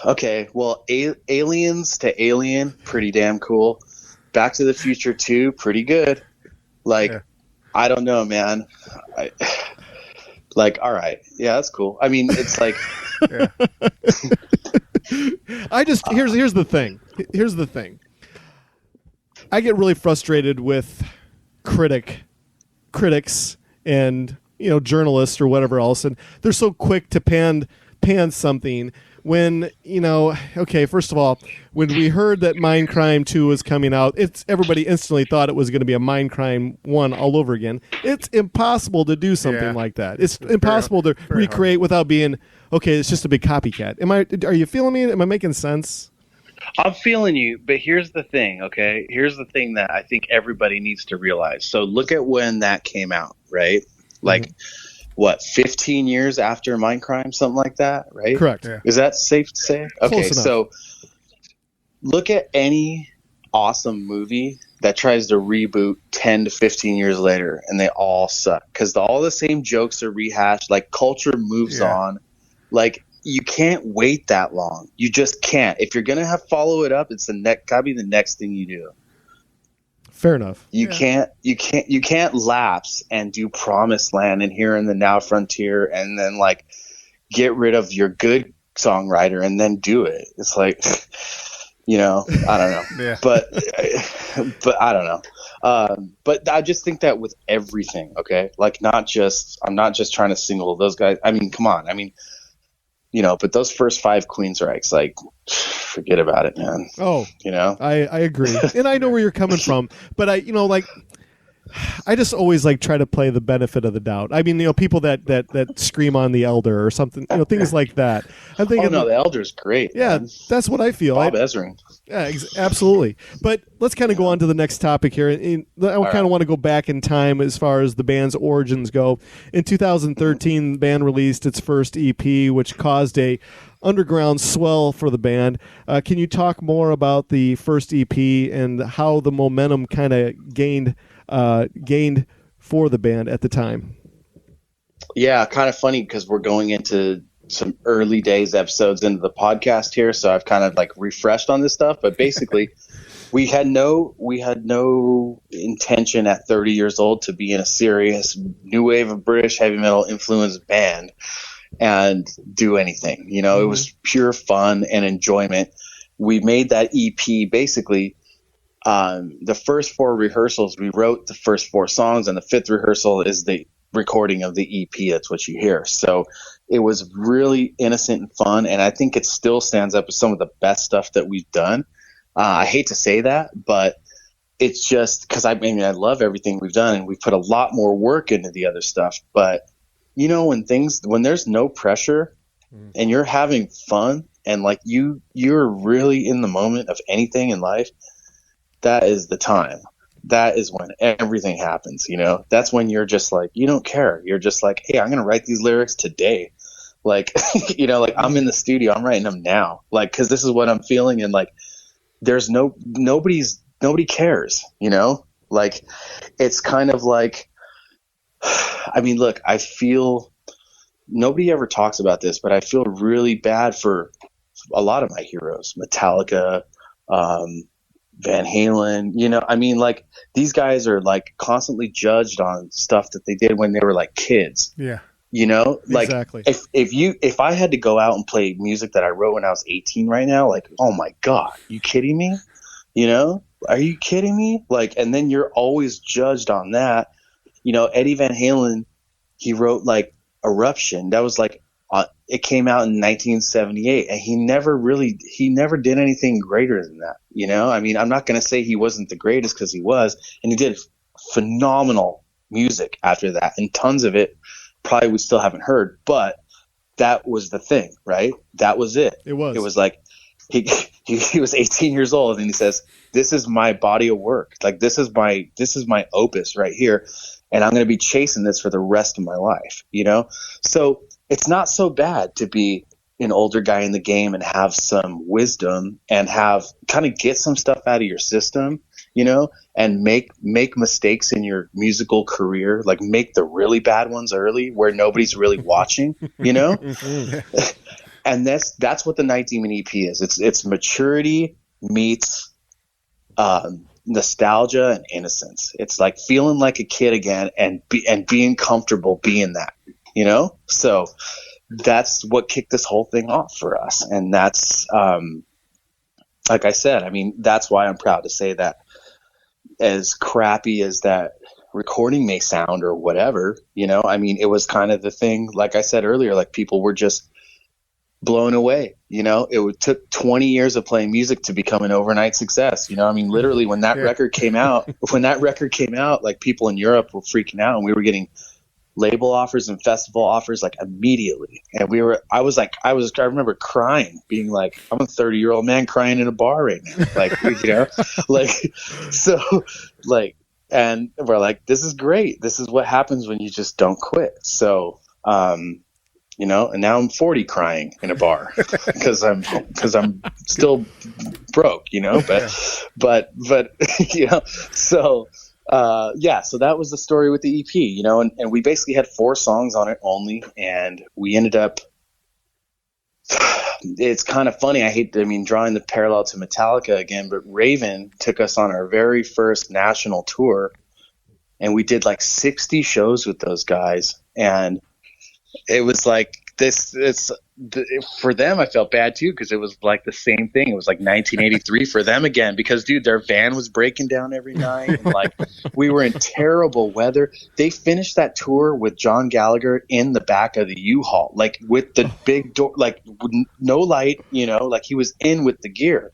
Okay. Well, Aliens to Alien, pretty damn cool. Back to the Future 2, pretty good. Like, I don't know, man. All right. Yeah, that's cool. I mean, it's like... Here's the thing. Here's the thing. I get really frustrated with critics and journalists or whatever else, and they're so quick to pan something when okay, first of all, when we heard that Mindcrime 2 was coming out, everybody instantly thought it was going to be a Mindcrime 1 all over again. It's impossible to do something like that. It's impossible to recreate hard without being it's just a big copycat. Are you feeling me? Am I making sense? I'm feeling you, but here's the thing, okay? Here's the thing that I think everybody needs to realize. So look at when that came out, right? Like, 15 years after Mindcrime, something like that, right? Correct. Yeah. Is that safe to say? Okay, so look at any awesome movie that tries to reboot 10 to 15 years later, and they all suck because all the same jokes are rehashed. Like, culture moves on. Like, you can't wait that long. You just can't. If you're gonna follow it up, it's gotta be the next thing you do. Fair enough. You can't lapse and do Promised Land and Here in the Now Frontier and then like get rid of your good songwriter and then do it. It's like, I don't know. But I don't know. But I just think that with everything, okay? Like I'm not just trying to single those guys. I mean, come on. I mean, but those first 5 Queensryches, like, forget about it, man. Oh, I agree. And I know where you're coming from, but I just always try to play the benefit of the doubt. I mean, people that scream on the Elder or something, things like that. I'm thinking, the Elder's great. Yeah, man. That's what I feel. Bob Ezrin. Yeah, absolutely. But let's kind of go on to the next topic here. I kind of want to go back in time as far as the band's origins go. In 2013, the band released its first EP, which caused a underground swell for the band. Can you talk more about the first EP and how the momentum kind of gained for the band at the time? Yeah, kind of funny because we're going into some early days episodes into the podcast here, so I've kind of refreshed on this stuff. But basically, we had no intention at 30 years old to be in a serious new wave of British heavy metal influenced band and do anything. It was pure fun and enjoyment. We made that EP basically. The first 4 rehearsals, we wrote the first 4 songs, and the 5th rehearsal is the recording of the EP. That's what you hear. So it was really innocent and fun, and I think it still stands up as some of the best stuff that we've done. I hate to say that, but it's just because I love everything we've done, and we've put a lot more work into the other stuff. But when there's no pressure and you're having fun and you're really in the moment of anything in life, that is the time. That is when everything happens, That's when you're just you don't care. You're just hey, I'm going to write these lyrics today. I'm in the studio. I'm writing them now. Because this is what I'm feeling. And there's nobody cares, It's kind of look, I feel nobody ever talks about this, but I feel really bad for a lot of my heroes, Metallica, Van Halen, these guys are constantly judged on stuff that they did when they were kids. Yeah. Exactly. If I had to go out and play music that I wrote when I was 18 right now, oh my God, you kidding me? Are you kidding me? And then you're always judged on that. Eddie Van Halen, he wrote Eruption. That was it came out in 1978, and he never did anything greater than that. I'm not going to say he wasn't the greatest, because he was, and he did phenomenal music after that, and tons of it probably we still haven't heard, but that was the thing, right? That was it. It was he was 18 years old, and he says, "This is my body of work. Like this is my opus right here, and I'm going to be chasing this for the rest of my life." You know, so it's not so bad to be an older guy in the game and have some wisdom and have kind of get some stuff out of your system, you know, and make mistakes in your musical career, like make the really bad ones early where nobody's really watching, you know. And that's what the Night Demon EP is. It's maturity meets nostalgia and innocence. It's like feeling like a kid again and being comfortable being that, you know. So that's what kicked this whole thing off for us, and that's like I said, I mean, that's why I'm proud to say that, as crappy as that recording may sound or whatever, you know, I mean, it was kind of the thing, like I said earlier, like people were just blown away, you know. Took 20 years of playing music to become an overnight success, you know. I mean, literally when that record came out, like people in Europe were freaking out, and we were getting label offers and festival offers like immediately. And I remember crying, being like, I'm a 30-year-old man crying in a bar right now. Like, you know, like, so like, and we're like, this is great. This is what happens when you just don't quit. So, you know, and now I'm 40 crying in a bar because I'm still broke, you know, but, you know, so, so that was the story with the EP, you know, and we basically had 4 songs on it only, and we ended up, it's kind of funny. Drawing the parallel to Metallica again, but Raven took us on our very first national tour, and we did like 60 shows with those guys. And it was like for them, I felt bad too, because it was like the same thing. It was like 1983 for them again, because dude, their van was breaking down every night, and like we were in terrible weather. They finished that tour with John Gallagher in the back of the U-Haul, like with the big door, like no light, you know, like he was in with the gear.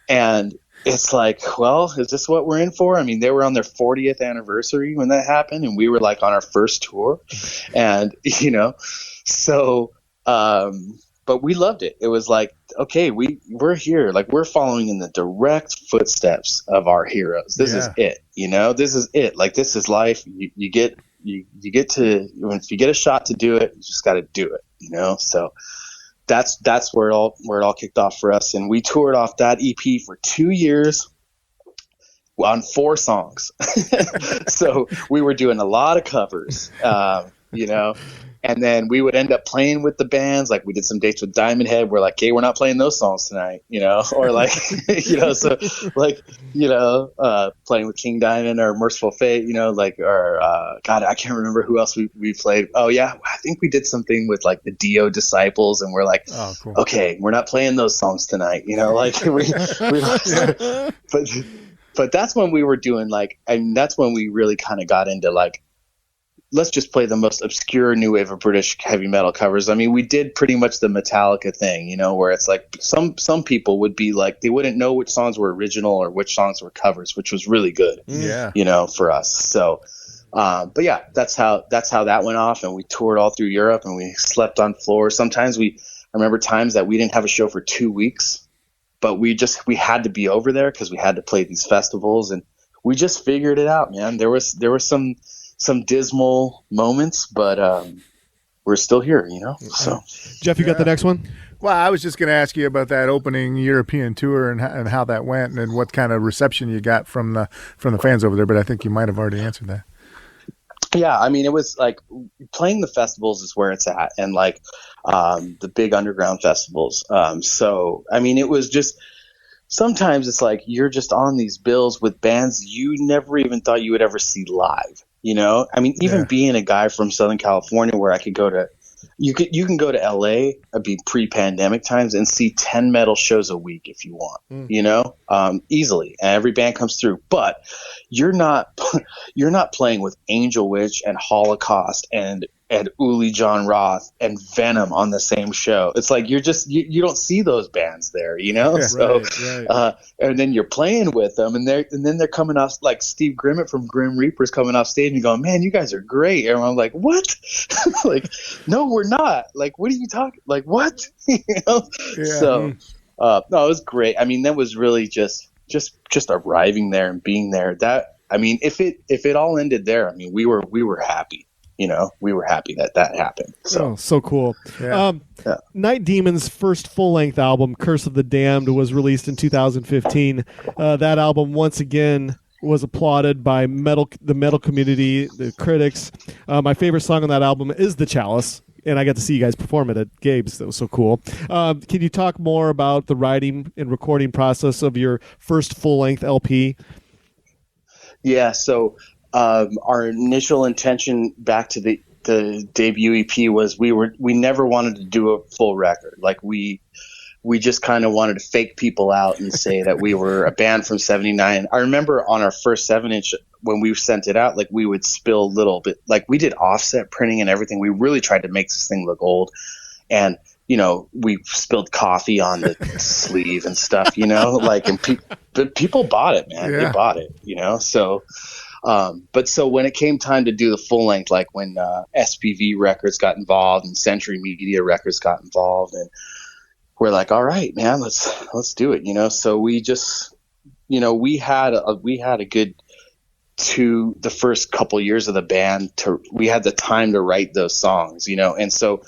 And it's like, well, is this what we're in for? I mean, they were on their 40th anniversary when that happened, and we were like on our first tour, and you know, so but we loved it. It was like, okay, we're here, like we're following in the direct footsteps of our heroes. This is it, you know, this is it. Like, this is life. You get to, if you get a shot to do it, you just got to do it, you know. So that's where it all kicked off for us. And we toured off that EP for 2 years on 4 songs. So we were doing a lot of covers, you know. And then we would end up playing with the bands. Like, we did some dates with Diamond Head. We're like, hey, we're not playing those songs tonight, you know, or like, you know, so like, you know, playing with King Diamond or Merciful Fate, you know, like, or God, I can't remember who else we played. Oh yeah, I think we did something with like the Dio Disciples, and we're like, oh, cool. Okay, we're not playing those songs tonight, you know, like but that's when we were doing like, I mean, that's when we really kind of got into like, let's just play the most obscure new wave of British heavy metal covers. I mean, we did pretty much the Metallica thing, you know, where it's like some people would be like, they wouldn't know which songs were original or which songs were covers, which was really good, you know, for us. So, but yeah, that's how that went off. And we toured all through Europe, and we slept on floors. Sometimes I remember times that we didn't have a show for 2 weeks, but we had to be over there because we had to play these festivals, and we just figured it out, man. There was some dismal moments, but we're still here, you know. So, Jeff, you got the next one? Well, I was just going to ask you about that opening European tour and how that went, and what kind of reception you got from the fans over there. But I think you might have already answered that. Yeah, I mean, it was like playing the festivals is where it's at, and like the big underground festivals. So, I mean, it was just, sometimes it's like you're just on these bills with bands you never even thought you would ever see live. You know, I mean, even being a guy from Southern California, where I could go to, you can go to LA, be pre-pandemic times, and see 10 metal shows a week if you want, you know, easily. And every band comes through, but you're not playing with Angel Witch and Holocaust and Uli John Roth and Venom on the same show. It's like you don't see those bands there, you know. So right. And then you're playing with them, and then they're coming off, like Steve Grimmett from Grim Reaper's coming off stage and going, man, you guys are great. And I'm like, what? Like, no, we're not. Like, what are you talking? Like, what? You know. Yeah. So No, it was great. I mean, that was really just arriving there and being there. That, I mean, if it all ended there, I mean, we were happy. You know, we were happy that happened. So cool. Yeah. Night Demon's first full-length album, Curse of the Damned, was released in 2015. That album, once again, was applauded by the metal community, the critics. My favorite song on that album is The Chalice, and I got to see you guys perform it at Gabe's. That was so cool. Can you talk more about the writing and recording process of your first full-length LP? Yeah, so our initial intention back to the debut EP was we never wanted to do a full record. Like we just kind of wanted to fake people out and say that we were a band from 79. I remember on our first 7-inch when we sent it out, like we would spill a little bit, like we did offset printing and everything. We really tried to make this thing look old. And, you know, we spilled coffee on the sleeve and stuff, you know, like, and but people bought it, man. Yeah. They bought it, you know? So, but so when it came time to do the full length, like when SPV Records got involved and Century Media Records got involved, and we're like, all right, man, let's do it, you know? So we just, you know, we had a good the first couple years of the band we had the time to write those songs, you know? And so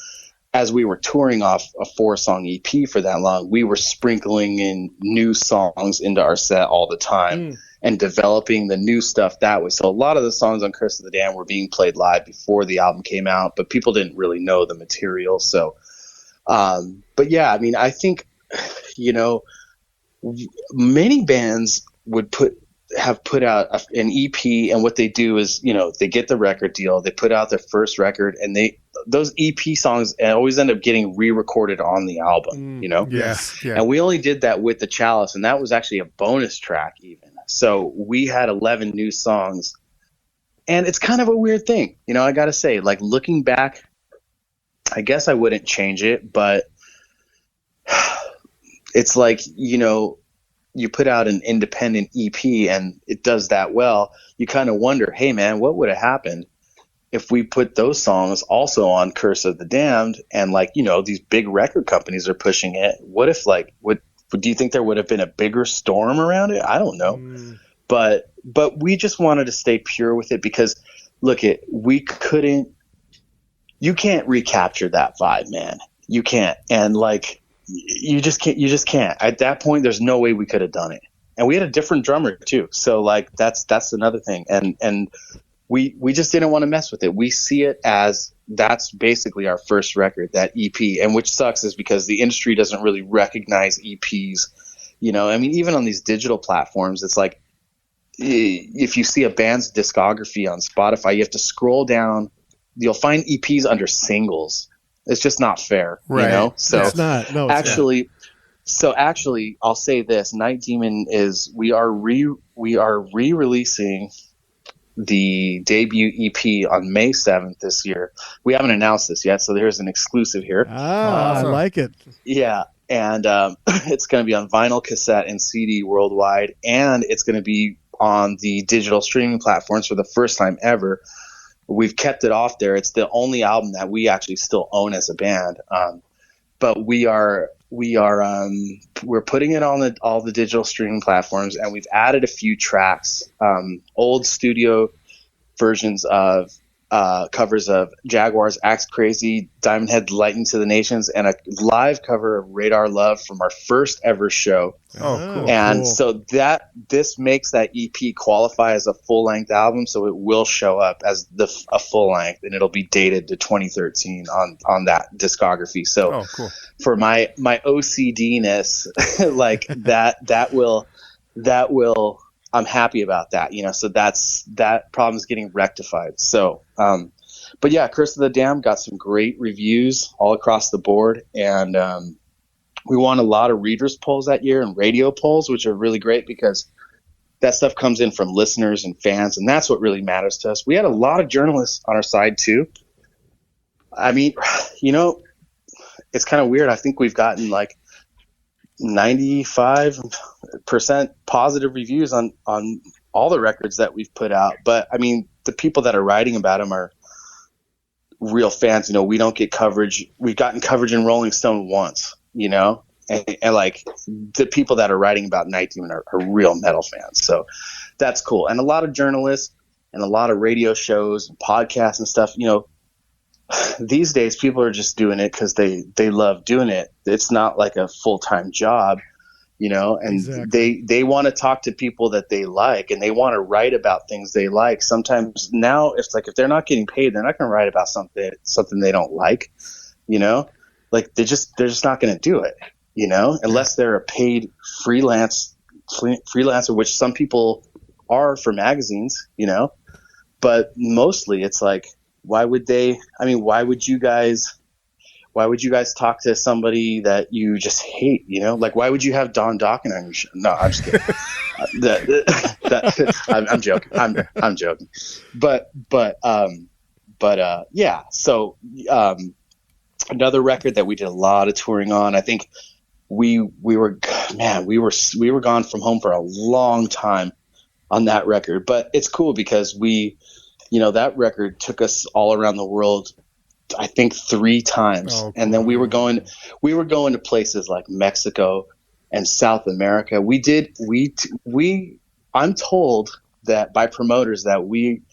as we were touring off a 4-song EP for that long, we were sprinkling in new songs into our set all the time and developing the new stuff that way. So a lot of the songs on Curse of the Damned were being played live before the album came out, but people didn't really know the material. So, but yeah, I mean, I think, you know, many bands have put out an EP, and what they do is, you know, they get the record deal, they put out their first record, and those EP songs always end up getting re-recorded on the album, you know? Yes. Yeah. And we only did that with The Chalice, and that was actually a bonus track even. So we had 11 new songs, and it's kind of a weird thing, you know, I gotta say, like looking back, I guess I wouldn't change it, but it's like, you know, you put out an independent EP and it does that well, you kind of wonder, hey man, what would have happened if we put those songs also on Curse of the Damned, and like, you know, these big record companies are pushing it. What if do you think there would have been a bigger storm around it? I don't know. But we just wanted to stay pure with it because look, you can't recapture that vibe, man. You can't. And like, you just can't. At that point, there's no way we could have done it. And we had a different drummer too. So like, that's another thing. And we just didn't want to mess with it. We see it as that's basically our first record, that EP. And which sucks is because the industry doesn't really recognize EPs. You know, I mean, even on these digital platforms, it's like, if you see a band's discography on Spotify, you have to scroll down. You'll find EPs under singles. It's just not fair, right. You know? So it's not. No, it's actually, I'll say this: Night Demon we are re-releasing the debut EP on May 7th this year. We haven't announced this yet, so there's an exclusive here. I like it. Yeah, and it's going to be on vinyl, cassette, and CD worldwide, and it's going to be on the digital streaming platforms for the first time ever. We've kept it off there. It's the only album that we actually still own as a band. But we're putting it on all the digital streaming platforms, and we've added a few tracks, old studio versions of covers of Jaguars, Axe Crazy, Diamond Head, Lightning to the Nations, and a live cover of Radar Love from our first ever show. Oh, cool. And so this makes that EP qualify as a full-length album, so it will show up as a full-length, and it'll be dated to 2013 on that discography. So cool. For my OCD-ness, like that will I'm happy about that, you know, so that problem is getting rectified. So, but yeah, Curse of the Damned got some great reviews all across the board. And, we won a lot of readers polls that year and radio polls, which are really great because that stuff comes in from listeners and fans. And that's what really matters to us. We had a lot of journalists on our side too. I mean, you know, it's kind of weird. I think we've gotten like 95% positive reviews on all the records that we've put out. But I mean, the people that are writing about them are real fans. You know, we don't get coverage. We've gotten coverage in Rolling Stone once, you know, and like the people that are writing about Night Demon are real metal fans. So that's cool. And a lot of journalists and a lot of radio shows and podcasts and stuff, you know, these days people are just doing it because they love doing it. It's not like a full-time job, you know, and Exactly. they want to talk to people that they like, and they want to write about things they like. Sometimes now it's like, if they're not getting paid, they're not going to write about something they don't like, you know, like they're just not going to do it, you know, unless they're a paid freelancer, which some people are for magazines, you know, but mostly it's like, why would you guys talk to somebody that you just hate, you know? Like, why would you have Don Dokken on your show? No, I'm just kidding. I'm joking. I'm joking. But yeah. So, another record that we did a lot of touring on, I think we were gone from home for a long time on that record, but it's cool because that record took us all around the world, I think 3 times. Oh, cool. And then we were going to places like Mexico and South America. I'm told that by promoters that we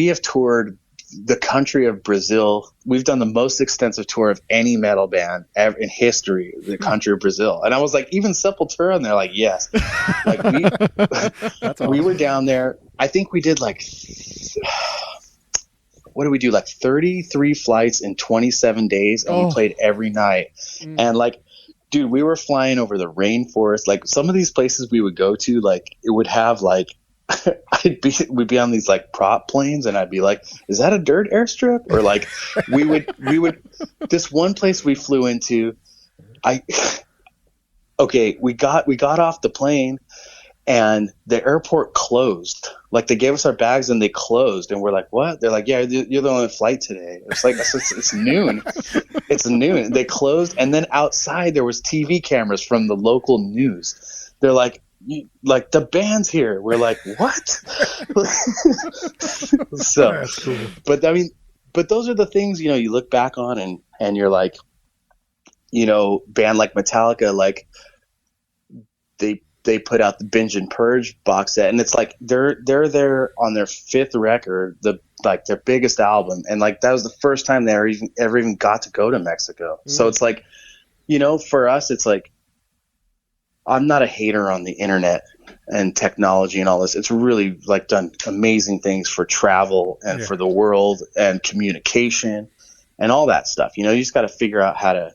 have toured the country of Brazil. We've done the most extensive tour of any metal band ever in history, the country of Brazil. And I was like, even Sepultura? And they're like, yes. Like That's awesome. we were down there. I think we did like, what did we do? Like 33 flights in 27 days, and we played every night. And like, dude, we were flying over the rainforest. Like some of these places we would go to, like it would have like, we'd be on these like prop planes, and I'd be like, is that a dirt airstrip? Or like we would this one place we flew into, we got off the plane and the airport closed. Like they gave us our bags and they closed, and we're like, what? They're like, yeah, you're the only flight today. It's like, it's noon. It's noon. They closed, and then outside there was TV cameras from the local news. They're like, like the band's here. We're like, what? So That's cool. but I mean, but those are the things, you know, you look back on and you're like, you know, band like Metallica, like they put out the Binge and Purge box set, and it's like they're there on their 5th record, their biggest album, and like that was the first time they ever even got to go to Mexico. So it's like, you know, for us it's like, I'm not a hater on the internet and technology and all this. It's really like done amazing things for travel and for the world and communication and all that stuff. You know, you just got to figure out how to,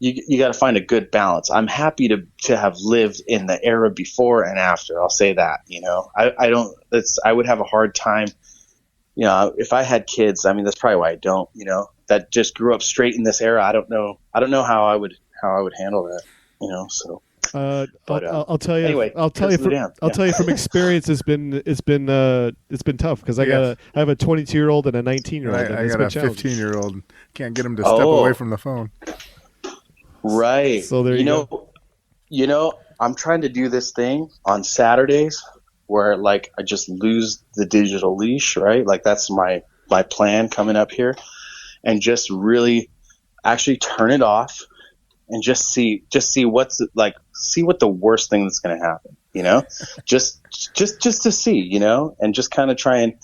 you got to find a good balance. I'm happy to have lived in the era before and after. I'll say that, you know, I would have a hard time, you know, if I had kids. I mean, that's probably why I don't, you know, that just grew up straight in this era. I don't know how I would handle that, you know, so. I'll tell you. Anyway, I'll tell you from experience. It's been tough because I have a 22-year-old and a 19-year-old. I got a 15-year-old. Can't get him to step away from the phone. Right. So there you go. You know, I'm trying to do this thing on Saturdays where like I just lose the digital leash, right? Like that's my plan coming up here, and just really actually turn it off and just see what's like, see what the worst thing that's going to happen, you know, just to see, you know, and just kind of try and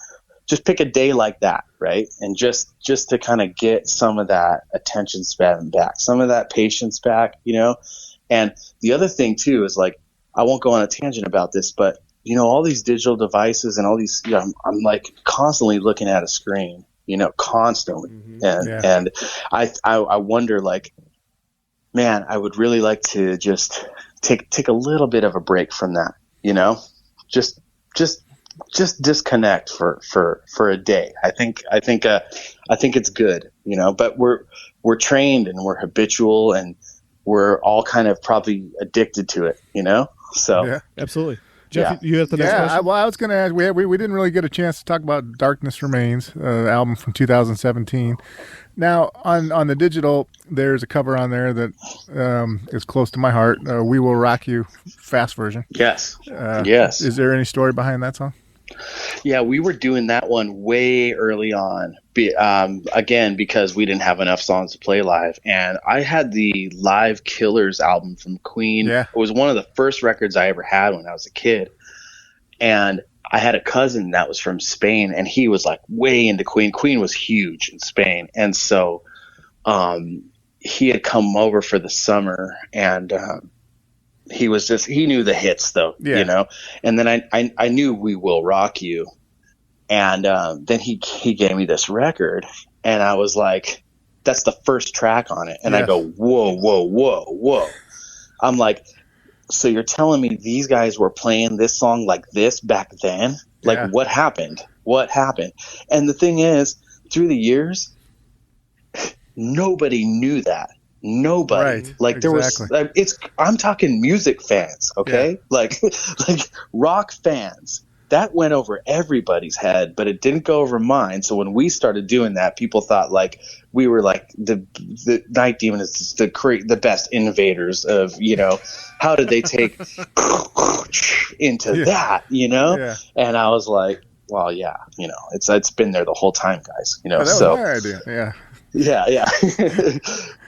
just pick a day like that. Right. And just to kind of get some of that attention span back, some of that patience back, you know. And the other thing too is like, I won't go on a tangent about this, but you know, all these digital devices and all these, you know, I'm like constantly looking at a screen, you know, constantly. And I wonder, like, man, I would really like to just take a little bit of a break from that, you know, just disconnect for a day. I think it's good, you know, but we're trained and we're habitual and we're all kind of probably addicted to it, you know? So yeah, absolutely. Jeff, you have the next question? I was going to ask, we didn't really get a chance to talk about Darkness Remains, album from 2017. Now, on the digital, there's a cover on there that is close to my heart, We Will Rock You, fast version. Yes. Yes. Is there any story behind that song? Yeah, we were doing that one way early on. Again, because we didn't have enough songs to play live. And I had the Live Killers album from Queen. Yeah. It was one of the first records I ever had when I was a kid. And I had a cousin that was from Spain, and he was like way into Queen. Queen was huge in Spain. And so he had come over for the summer, and he knew the hits though, you know? And then I knew We Will Rock You. And then he gave me this record, and I was like, that's the first track on it. And I go, whoa, whoa, whoa, whoa. I'm like, so you're telling me these guys were playing this song like this back then? Like, what happened? What happened? And the thing is, through the years, nobody knew that. Nobody. Right, like there exactly. was I'm talking music fans, okay? Like rock fans. That went over everybody's head, but it didn't go over mine. So when we started doing that, people thought like we were like the Night Demon is the best innovators of, you know, how did they take into that, you know? Yeah. And I was like, well, yeah, you know, it's been there the whole time, guys, you know. Oh, that was my idea. Yeah.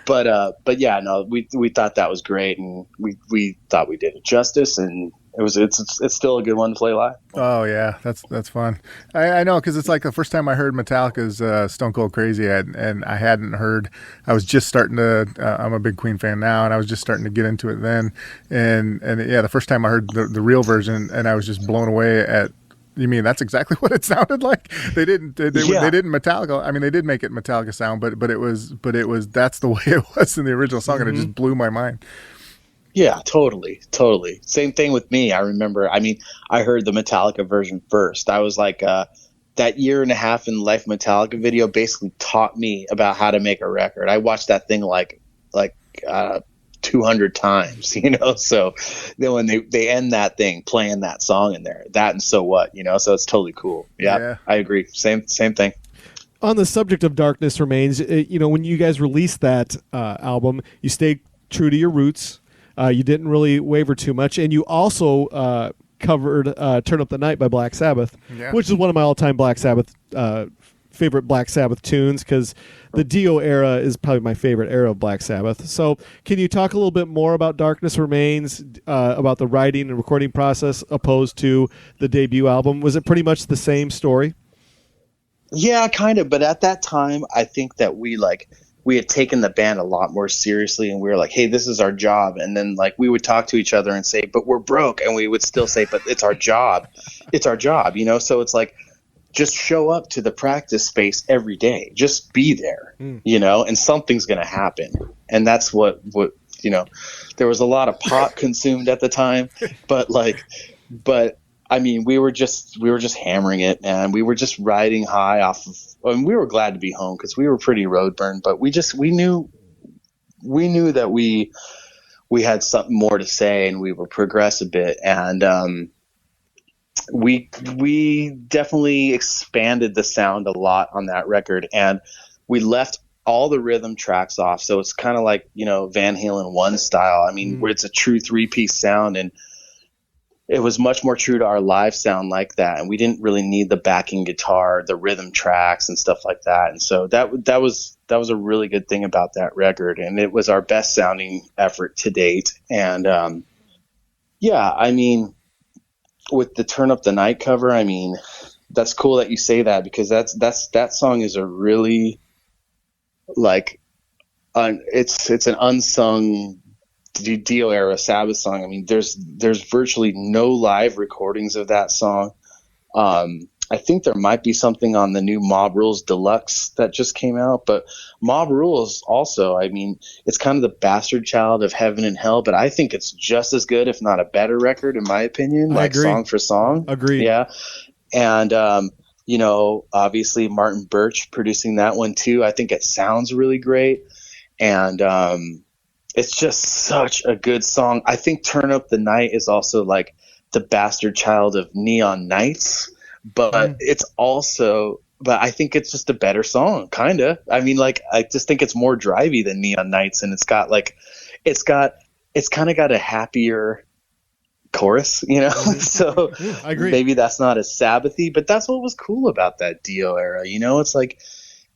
But yeah, no, we thought that was great, and we thought we did it justice, and it's still a good one to play live. Oh yeah, that's fun. I know, because it's like the first time I heard Metallica's Stone Cold Crazy, and I hadn't heard. I was just starting to. I'm a big Queen fan now, and I was just starting to get into it then. And yeah, the first time I heard the real version, and I was just blown away at. You mean that's exactly what it sounded like? They didn't Metallica. I mean, they did make it Metallica sound, but it was that's the way it was in the original song, and it just blew my mind. Yeah, totally. Same thing with me. I remember. I mean, I heard the Metallica version first. I was like, that year and a half in life Metallica video basically taught me about how to make a record. I watched that thing like 200 times, you know. So then when they end that thing playing that song in there, that and So What, you know. So it's totally cool. Yeah. I agree. Same thing. On the subject of Darkness Remains, you know, when you guys released that album, you stayed true to your roots. You didn't really waver too much, and you also covered "Turn Up the Night" by Black Sabbath, which is one of my all-time Black Sabbath favorite Black Sabbath tunes, because the Dio era is probably my favorite era of Black Sabbath. So can you talk a little bit more about Darkness Remains, about the writing and recording process opposed to the debut album? Was it pretty much the same story? Yeah, kind of. But at that time, I think that we had taken the band a lot more seriously, and we were like, hey, this is our job. And then like we would talk to each other and say, but we're broke. And we would still say, but it's our job. It's our job, you know? So it's like, just show up to the practice space every day. Just be there, you know, and something's going to happen. And that's what, you know, there was a lot of pot consumed at the time, but I mean, we were just hammering it, and we were just riding high off of, and we were glad to be home because we were pretty road burned, but we knew that we had something more to say, and we would progress a bit. And, we definitely expanded the sound a lot on that record, and we left all the rhythm tracks off. So it's kind of like, you know, Van Halen 1 style. I mean, where it's a true 3-piece sound, and it was much more true to our live sound like that. And we didn't really need the backing guitar, the rhythm tracks and stuff like that. And so that was a really good thing about that record. And it was our best sounding effort to date. And, yeah, I mean, with the Turn Up the Night cover, I mean, that's cool that you say that, because that song is a really like, it's an unsung Dio era Sabbath song. I mean, there's virtually no live recordings of that song. I think there might be something on the new Mob Rules Deluxe that just came out, but Mob Rules also, I mean, it's kind of the bastard child of Heaven and Hell, but I think it's just as good, if not a better record, in my opinion, like song for song. Agreed. Yeah. And, you know, obviously Martin Birch producing that one too. I think it sounds really great. And, it's just such a good song. I think Turn Up the Night is also like the bastard child of Neon Nights, but it's also, but I think it's just a better song, kind of. I mean, like, I just think it's more drivey than Neon Nights, and it's kind of got a happier chorus, you know. So I agree. maybe that's not as Sabbathy, but that's what was cool about that Dio era, you know. It's like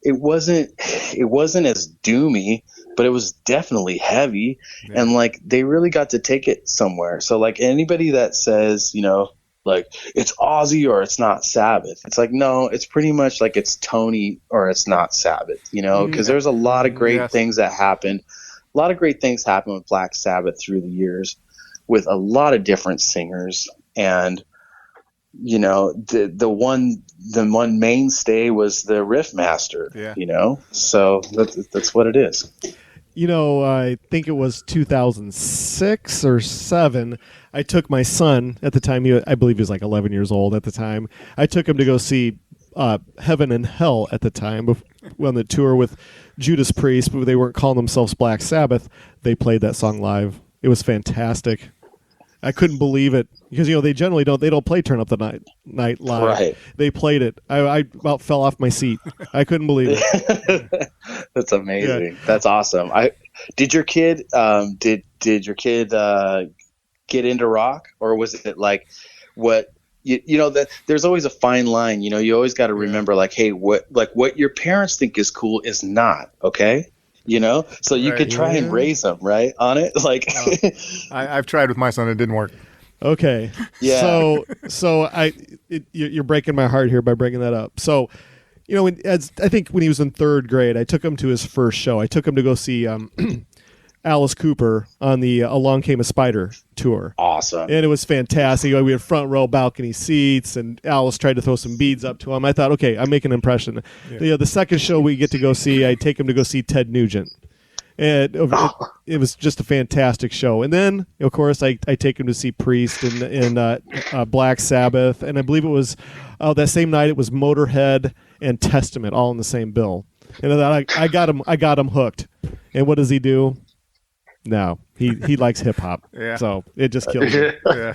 it wasn't as doomy, but it was definitely heavy, and like they really got to take it somewhere. So like anybody that says, you know, like it's Ozzy or it's not Sabbath, it's like, no, it's pretty much like it's Tony or it's not Sabbath, you know, because there's a lot of great things that happened. A lot of great things happened with Black Sabbath through the years with a lot of different singers. And, you know, the one mainstay was the riff master, you know, so that's what it is. You know, I think it was 2006 or 7. I took my son at the time. I believe he was like 11 years old at the time. I took him to go see Heaven and Hell at the time on the tour with Judas Priest, but they weren't calling themselves Black Sabbath. They played that song live. It was fantastic. I couldn't believe it because, you know, they generally don't play Turn Up the Night live. Right. They played it. I about fell off my seat. I couldn't believe it. That's amazing. Yeah. That's awesome. Did your kid get into rock, or was it like what you know that there's always a fine line, you know, you always got to remember like, hey, what your parents think is cool is not okay. You know, so you could try and raise them right on it. Like, I've tried with my son; it didn't work. Okay, yeah. So you're breaking my heart here by bringing that up. So, you know, I think when he was in 3rd grade, I took him to his first show. I took him to go see Alice Cooper on the Along Came a Spider tour. Awesome. And it was fantastic. We had front row balcony seats, and Alice tried to throw some beads up to him. I thought, okay, I'm making an impression. Yeah. The second show we get to go see, I take him to go see Ted Nugent. And it was just a fantastic show. And then, of course, I take him to see Priest and Black Sabbath. And I believe it was that same night, it was Motorhead and Testament all in the same bill. And I got him hooked. And what does he do? No, he likes hip hop. Yeah. So it just kills him. Yeah.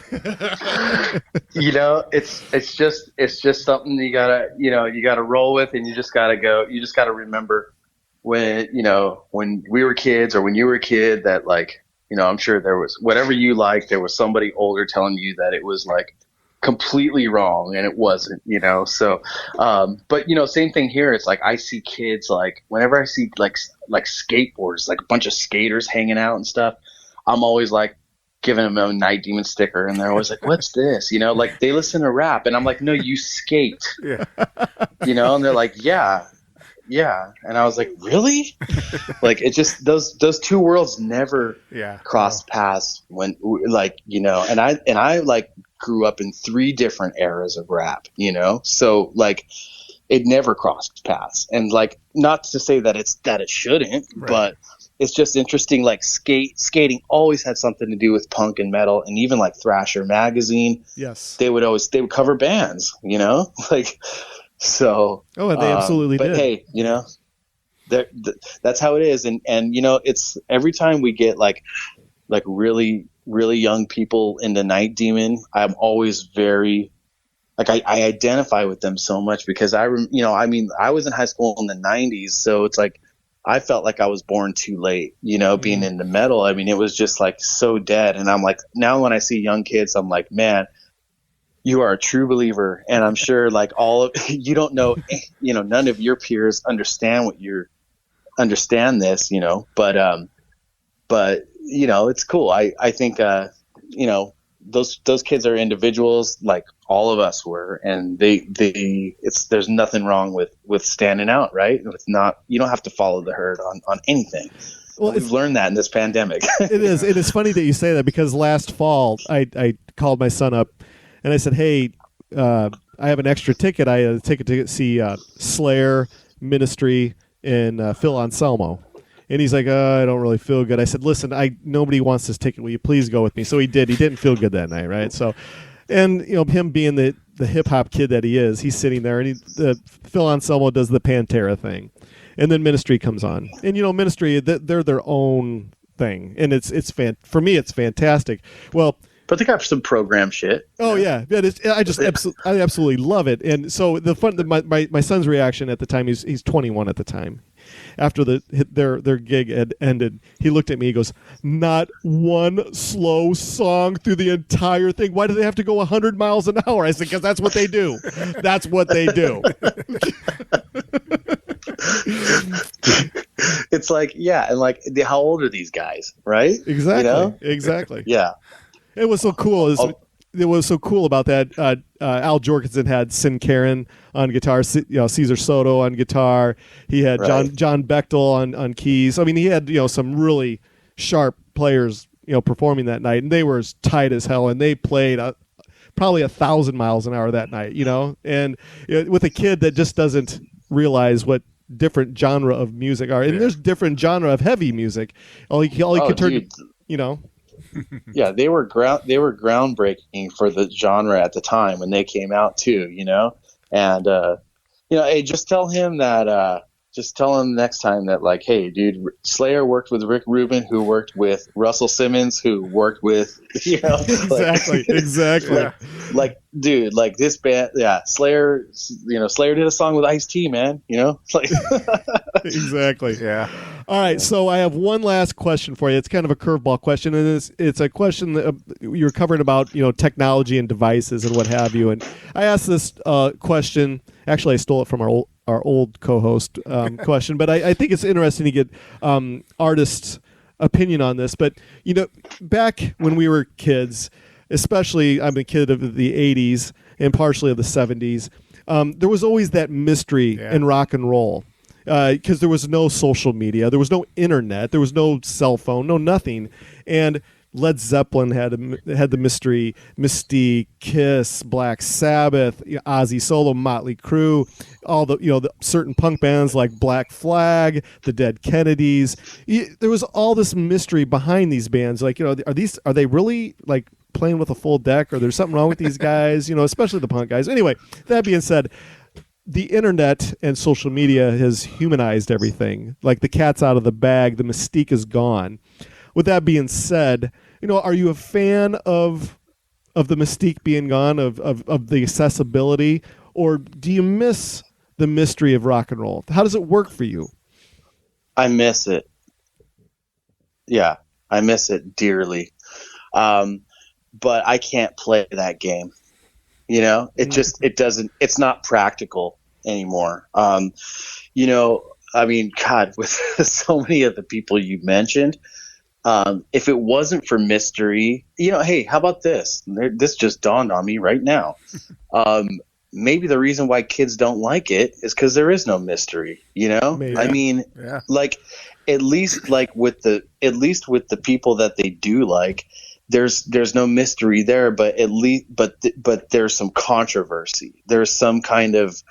You know, it's just something you gotta roll with, and you just gotta remember when we were kids or when you were a kid that, like, you know, I'm sure there was whatever you liked, there was somebody older telling you that it was like completely wrong, and it wasn't, you know. So but you know, same thing here. It's like I see kids, like whenever I see like skateboards, like a bunch of skaters hanging out and stuff, I'm always like giving them a Night Demon sticker, and they're always like, what's this, you know, like they listen to rap, and I'm like, no, you skate. Yeah. You know, and they're like, yeah, and I was like, really? Like, it just those two worlds never crossed paths when, like, you know. And I like grew up in 3 different eras of rap, you know, so like it never crossed paths. And like, not to say that it shouldn't, but it's just interesting. Like skating always had something to do with punk and metal, and even like Thrasher magazine. Yes, they would cover bands, you know, like. So, they absolutely did. But hey, you know, that's how it is. And, you know, it's every time we get like really, really young people into Night Demon, I'm always very, like, I identify with them so much because I was in high school in the 90s. So it's like, I felt like I was born too late, you know, being into metal. I mean, it was just like so dead. And I'm like, now when I see young kids, I'm like, man, you are a true believer. And I'm sure like you don't know, you know, none of your peers understand this, you know, but you know, it's cool. I think, you know, those kids are individuals like all of us were, and there's nothing wrong with standing out, right? You don't have to follow the herd on anything. Well, we've learned that in this pandemic. It is funny that you say that, because last fall I called my son up and I said, hey, I have an extra ticket. I had a ticket to see Slayer, Ministry, and Phil Anselmo. And he's like, I don't really feel good. I said, listen, nobody wants this ticket. Will you please go with me? So he did. He didn't feel good that night, right? So, and you know, him being the hip hop kid that he is, he's sitting there, and Phil Anselmo does the Pantera thing, and then Ministry comes on, and you know, Ministry, they're their own thing, and for me, it's fantastic. Well. But they got some program shit. Oh yeah, I absolutely love it. And so the fun, my son's reaction at the time, he's 21 at the time. after their gig had ended, he looked at me. He goes, "Not one slow song through the entire thing. Why do they have to go 100 miles an hour?" I said, "Because that's what they do. That's what they do." It's like, yeah, and like, how old are these guys, right? Exactly. You know? Exactly. Yeah. It was so cool. It was so cool about that. Al Jorgensen had Sin Karen on guitar, Cesar Soto on guitar. He had John Bechtel on keys. I mean, he had some really sharp players performing that night, and they were as tight as hell, and they played probably 1,000 miles an hour that night. And with a kid that just doesn't realize what different genre of music are, and there's different genre of heavy music. All he could turn, Yeah, they were groundbreaking for the genre at the time when they came out too, and hey, just tell him next time that, like, hey, dude, Slayer worked with Rick Rubin, who worked with Russell Simmons, who worked with exactly. Like, dude, like this band, yeah, Slayer did a song with Ice-T, man, like exactly. Yeah. All right, so I have one last question for you. It's kind of a curveball question, and it's a question that you're covering about technology and devices and what have you. And I asked this question. Actually, I stole it from our old co-host question, but I think it's interesting to get artists' opinion on this. But back when we were kids, especially I'm a kid of the '80s and partially of the '70s, there was always that mystery in rock and roll. Because there was no social media, there was no internet, there was no cell phone, no nothing, and Led Zeppelin had the mystery, Mystique, Kiss, Black Sabbath, Ozzy Solo, Motley Crue, all the certain punk bands like Black Flag, the Dead Kennedys. There was all this mystery behind these bands. Like, are they really like playing with a full deck, or there's something wrong with these guys? Especially the punk guys. Anyway, that being said, the internet and social media has humanized everything. Like, the cat's out of the bag. The mystique is gone. With that being said, are you a fan of the mystique being gone, of the accessibility, or do you miss the mystery of rock and roll? How does it work for you? I miss it. Yeah, I miss it dearly. But I can't play that game. It's not practical anymore. I mean, God, with so many of the people you mentioned, if it wasn't for mystery, hey, how about this? This just dawned on me right now. Maybe the reason why kids don't like it is because there is no mystery, Maybe. I mean, like, at least with the people that they do like, there's no mystery there, but at least, but there's some controversy. There's some kind of,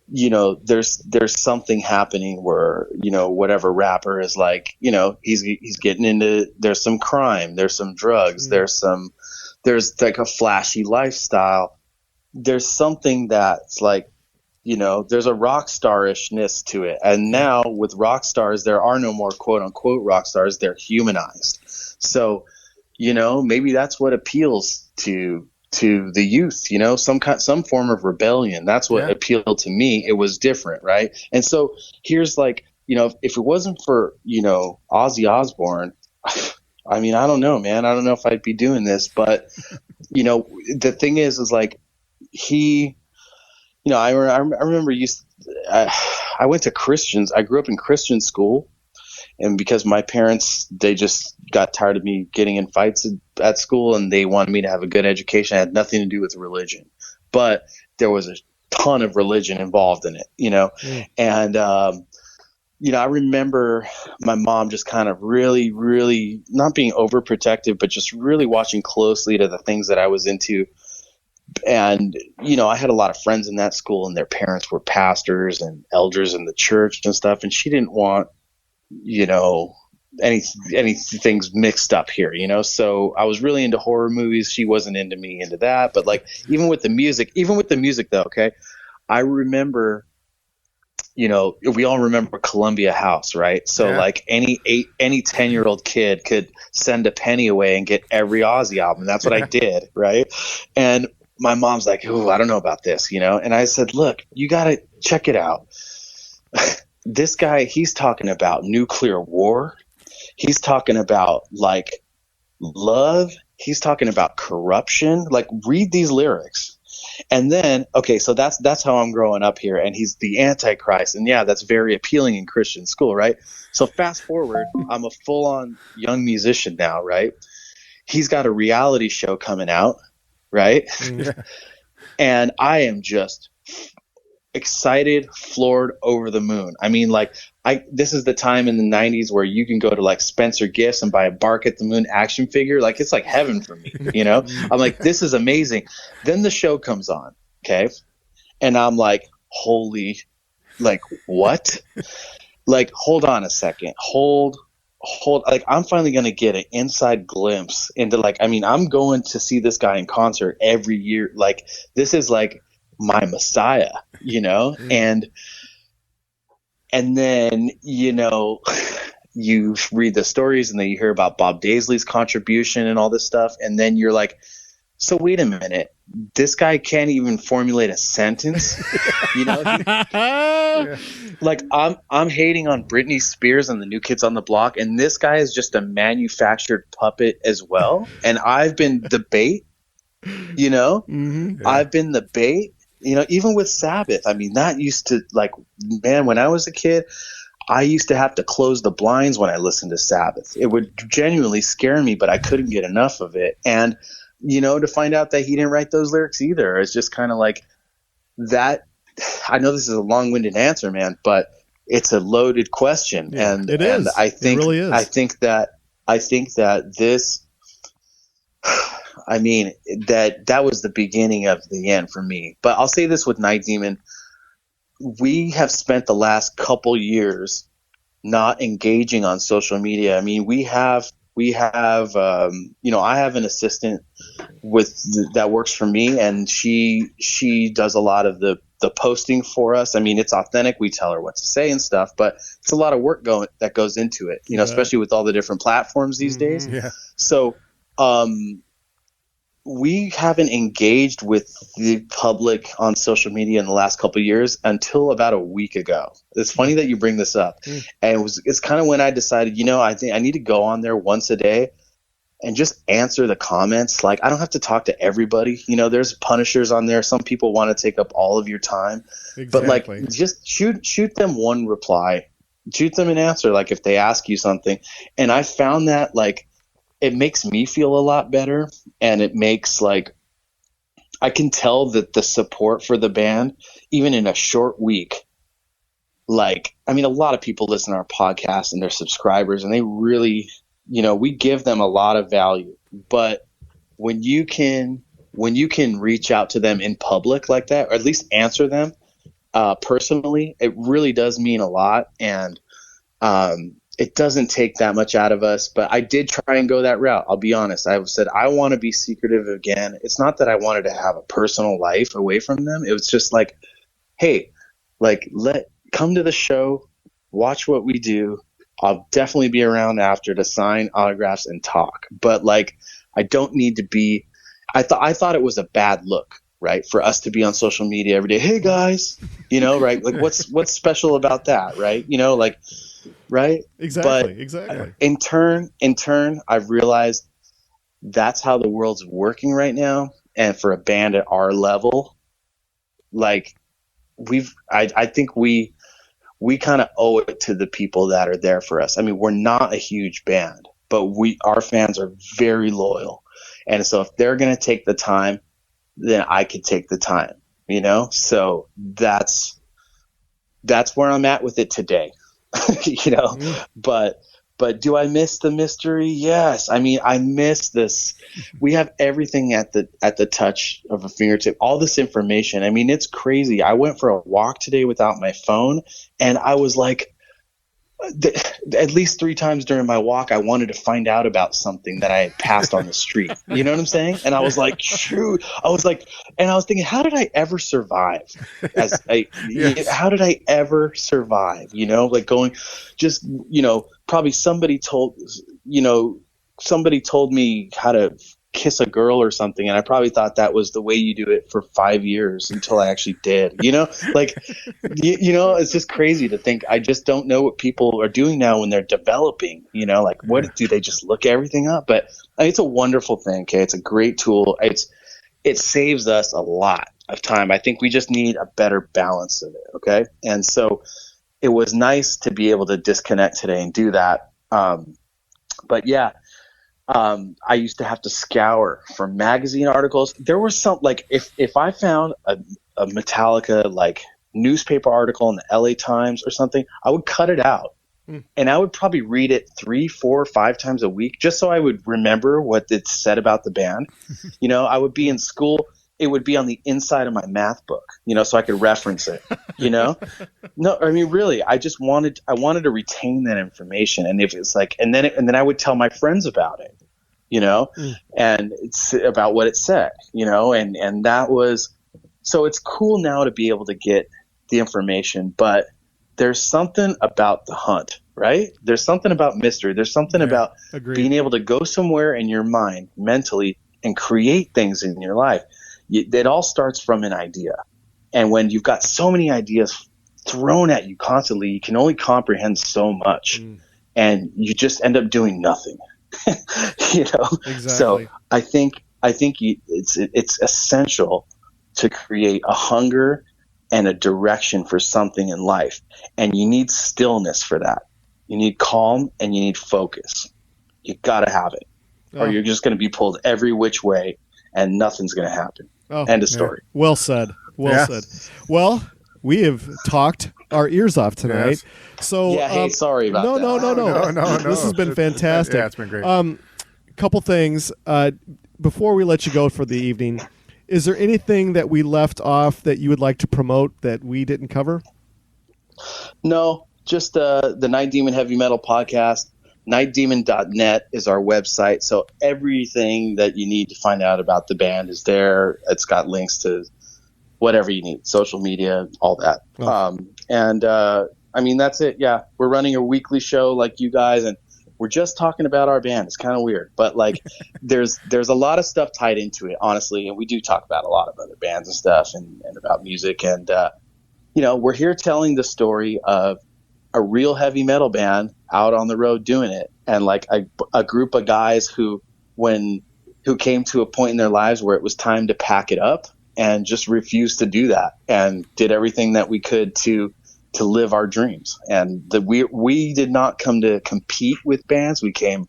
there's something happening where, whatever rapper is like, he's getting into, there's some crime, there's some drugs, there's like a flashy lifestyle. There's something that's like, there's a rock starishness to it. And now with rock stars, there are no more quote unquote rock stars. They're humanized. So, maybe that's what appeals to the youth, some form of rebellion. That's what appealed to me. It was different, right? And so here's like, if it wasn't for, Ozzy Osbourne, I mean, I don't know, man. I don't know if I'd be doing this, but, the thing is like he, I remember I went to Christians. I grew up in Christian school. And because my parents, they just got tired of me getting in fights at school, and they wanted me to have a good education. It had nothing to do with religion, but there was a ton of religion involved in it, And, I remember my mom just kind of really, really not being overprotective, but just really watching closely to the things that I was into. And, I had a lot of friends in that school, and their parents were pastors and elders in the church and stuff. And she didn't want, anything's mixed up here, so I was really into horror movies. She wasn't into that, but like, even with the music though, okay, I remember, we all remember Columbia House, right? So like any 10-year-old kid could send a penny away and get every Ozzy album. That's what I did, right? And my mom's like, "Ooh, I don't know about this," and I said, "Look, you got to check it out." this guy, he's talking about nuclear war. He's talking about like love. He's talking about corruption. Like, read these lyrics. And then, okay, so that's how I'm growing up here. And he's the Antichrist. And yeah, that's very appealing in Christian school, right? So fast forward, I'm a full on young musician now, right? He's got a reality show coming out, right? And I am just excited, floored, over the moon. I mean, like, this is the time in the 90s where you can go to like Spencer Gifts and buy a Bark at the Moon action figure. Like, it's like heaven for me, you know? I'm like, this is amazing. Then the show comes on, okay? And I'm like, holy, like, what? Like, hold on a second. Hold. Like, I'm finally going to get an inside glimpse into, like, I mean, I'm going to see this guy in concert every year. Like, this is like my Messiah, you know? And then, you know, you read the stories and then you hear about Bob Daisley's contribution and all this stuff. And then you're like, so wait a minute, this guy can't even formulate a sentence, you know? Like, I'm hating on Britney Spears and the New Kids on the Block, and this guy is just a manufactured puppet as well. And I've been the bait, you know? I've been the bait. You know, even with Sabbath, I mean, that used to, like, man, when I was a kid, I used to have to close the blinds when I listened to Sabbath. It would genuinely scare me, but I couldn't get enough of it. And, you know, to find out that he didn't write those lyrics either, it's just kind of like that. I know this is a long-winded answer, man, but it's a loaded question. Yeah, and it is. And I think, it really is. I think that this, I mean, that was the beginning of the end for me. But I'll say this with Night Demon. We have spent the last couple years not engaging on social media. I mean, we have, you know, I have an assistant that works for me, and she does a lot of the posting for us. I mean, it's authentic. We tell her what to say and stuff, but it's a lot of work that goes into it, you know, especially with all the different platforms these days. Yeah. So, we haven't engaged with the public on social media in the last couple of years until about a week ago. It's funny that you bring this up. And it's kind of when I decided, you know, I think I need to go on there once a day and just answer the comments. Like, I don't have to talk to everybody. You know, there's punishers on there. Some people want to take up all of your time. Exactly. But, like, just shoot them one reply. Shoot them an answer, like, if they ask you something. And I found that, like, it makes me feel a lot better, and it makes, like, I can tell that the support for the band, even in a short week, like, I mean, a lot of people listen to our podcast and they're subscribers, and they really, you know, we give them a lot of value. But when you can reach out to them in public like that, or at least answer them personally, it really does mean a lot. And it doesn't take that much out of us, but I did try and go that route. I'll be honest. I said, I want to be secretive again. It's not that I wanted to have a personal life away from them. It was just like, hey, like, come to the show, watch what we do. I'll definitely be around after to sign autographs and talk. But, like, I don't need to be, I thought it was a bad look, right? For us to be on social media every day. Hey guys, you know, right? Like, what's special about that? Right. You know, like, right? Exactly. But in turn, I've realized that's how the world's working right now. And for a band at our level, like, I think we kind of owe it to the people that are there for us. I mean, we're not a huge band, but our fans are very loyal. And so if they're going to take the time, then I could take the time, you know? So that's where I'm at with it today. You know, but do I miss the mystery? Yes. I mean, I miss this. We have everything at the touch of a fingertip, all this information. I mean, it's crazy. I went for a walk today without my phone, and I was like, at least 3 times during my walk, I wanted to find out about something that I had passed on the street. You know what I'm saying? And I was like, shoot. I was thinking, how did I ever survive? Yes. How did I ever survive? You know, like going, just, you know, probably somebody told me how to kiss a girl or something, and I probably thought that was the way you do it for 5 years until I actually did. Like it's just crazy to think. I just don't know what people are doing now when they're developing. Like what do they just look everything up? But it's a wonderful thing. Okay, it's a great tool. It saves us a lot of time. I think we just need a better balance of it. Okay, and so it was nice to be able to disconnect today and do that. But yeah. I used to have to scour for magazine articles. There was some, like, if I found a Metallica like newspaper article in the LA Times or something, I would cut it out and I would probably read it 3, 4, 5 times a week just so I would remember what it said about the band. I would be in school. It would be on the inside of my math book, so I could reference it, No, I mean, really, I wanted to retain that information. And if it's like, and then I would tell my friends about it, and it's about what it said, and that was, so it's cool now to be able to get the information, but there's something about the hunt, right? There's something about mystery. There's something about being able to go somewhere in your mind mentally and create things in your life. It all starts from an idea. And when you've got so many ideas thrown at you constantly, you can only comprehend so much. And you just end up doing nothing. Exactly. So I think it's essential to create a hunger and a direction for something in life. And you need stillness for that. You need calm and you need focus. You got to have it. Or you're just going to be pulled every which way and nothing's going to happen. End of story. Yeah. Well said. Said. Well, we have talked our ears off tonight. Yes. So sorry about that. No. This has been fantastic. It's been great. Couple things before we let you go for the evening. Is there anything that we left off that you would like to promote that we didn't cover? No, just the Night Demon Heavy Metal Podcast. nightdemon.net is our website, so everything that you need to find out about the band is there. It's got links to whatever you need, social media, all that. I mean, that's it. Yeah, we're running a weekly show like you guys, and we're just talking about our band. It's kind of weird, but like there's a lot of stuff tied into it, honestly, and we do talk about a lot of other bands and stuff and about music, and we're here telling the story of a real heavy metal band out on the road doing it, and like a group of guys who came to a point in their lives where it was time to pack it up and just refused to do that and did everything that we could to live our dreams. And we did not come to compete with bands. We came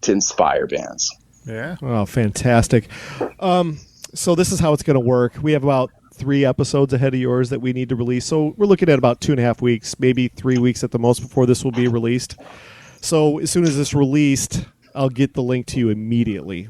to inspire bands. Yeah. Oh, fantastic. So this is how it's going to work. We have about 3 episodes ahead of yours that we need to release. So we're looking at about 2.5 weeks, maybe 3 weeks at the most before this will be released. So as soon as it's released, I'll get the link to you immediately.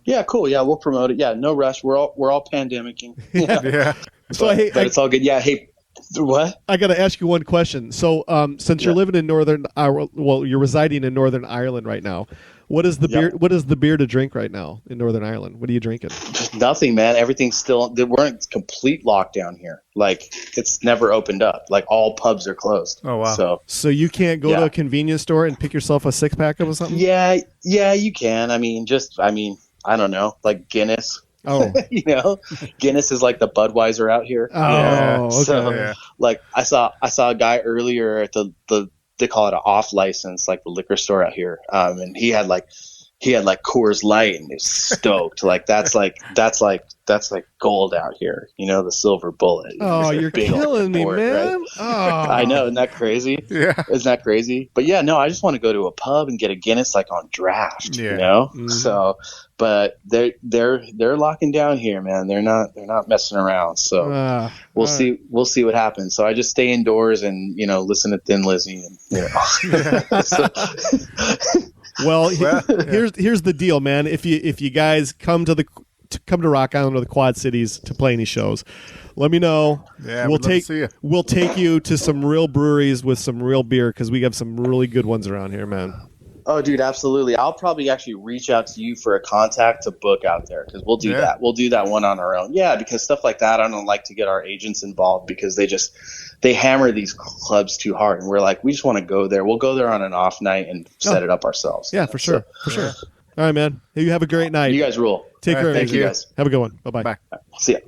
Yeah, cool. Yeah, we'll promote it. Yeah, no rush. We're all pandemicing. Yeah. So but it's all good. Yeah. Hey, what? I got to ask you one question. So since you're living in Northern Ireland, well, you're residing in Northern Ireland right now. What is the beer? What is the beer to drink right now in Northern Ireland? What are you drinking? Just nothing, man. Everything's still. We're in complete lockdown here. Like it's never opened up. Like all pubs are closed. Oh wow. So you can't go to a convenience store and pick yourself a 6-pack of something? Yeah, you can. I mean, I don't know, like Guinness. Oh, Guinness is like the Budweiser out here. Oh, okay. So, like I saw a guy earlier at the they call it an off license, like the liquor store out here. And he had like Coors Light and he was stoked. Like that's like gold out here. The silver bullet. Oh, you're killing me, man. Right? Oh. I know. Isn't that crazy? Yeah. Isn't that crazy? But yeah, no, I just want to go to a pub and get a Guinness like on draft, Mm-hmm. So, but they're locking down here, man. They're not messing around. So we'll see what happens. So I just stay indoors and, listen to Thin Lizzy and, Well, here's the deal, man. If you guys come to Rock Island or the Quad Cities to play any shows, let me know. Yeah, we'll take you to some real breweries with some real beer because we have some really good ones around here, man. Oh, dude, absolutely. I'll probably actually reach out to you for a contact to book out there because we'll do that. We'll do that one on our own. Yeah, because stuff like that, I don't like to get our agents involved because they hammer these clubs too hard. And we're like, we just want to go there. We'll go there on an off night and set it up ourselves. Yeah, for sure. All right, man. Hey, you have a great night. You guys rule. Take care. Thank you guys. Have a good one. Bye-bye. Bye. See ya.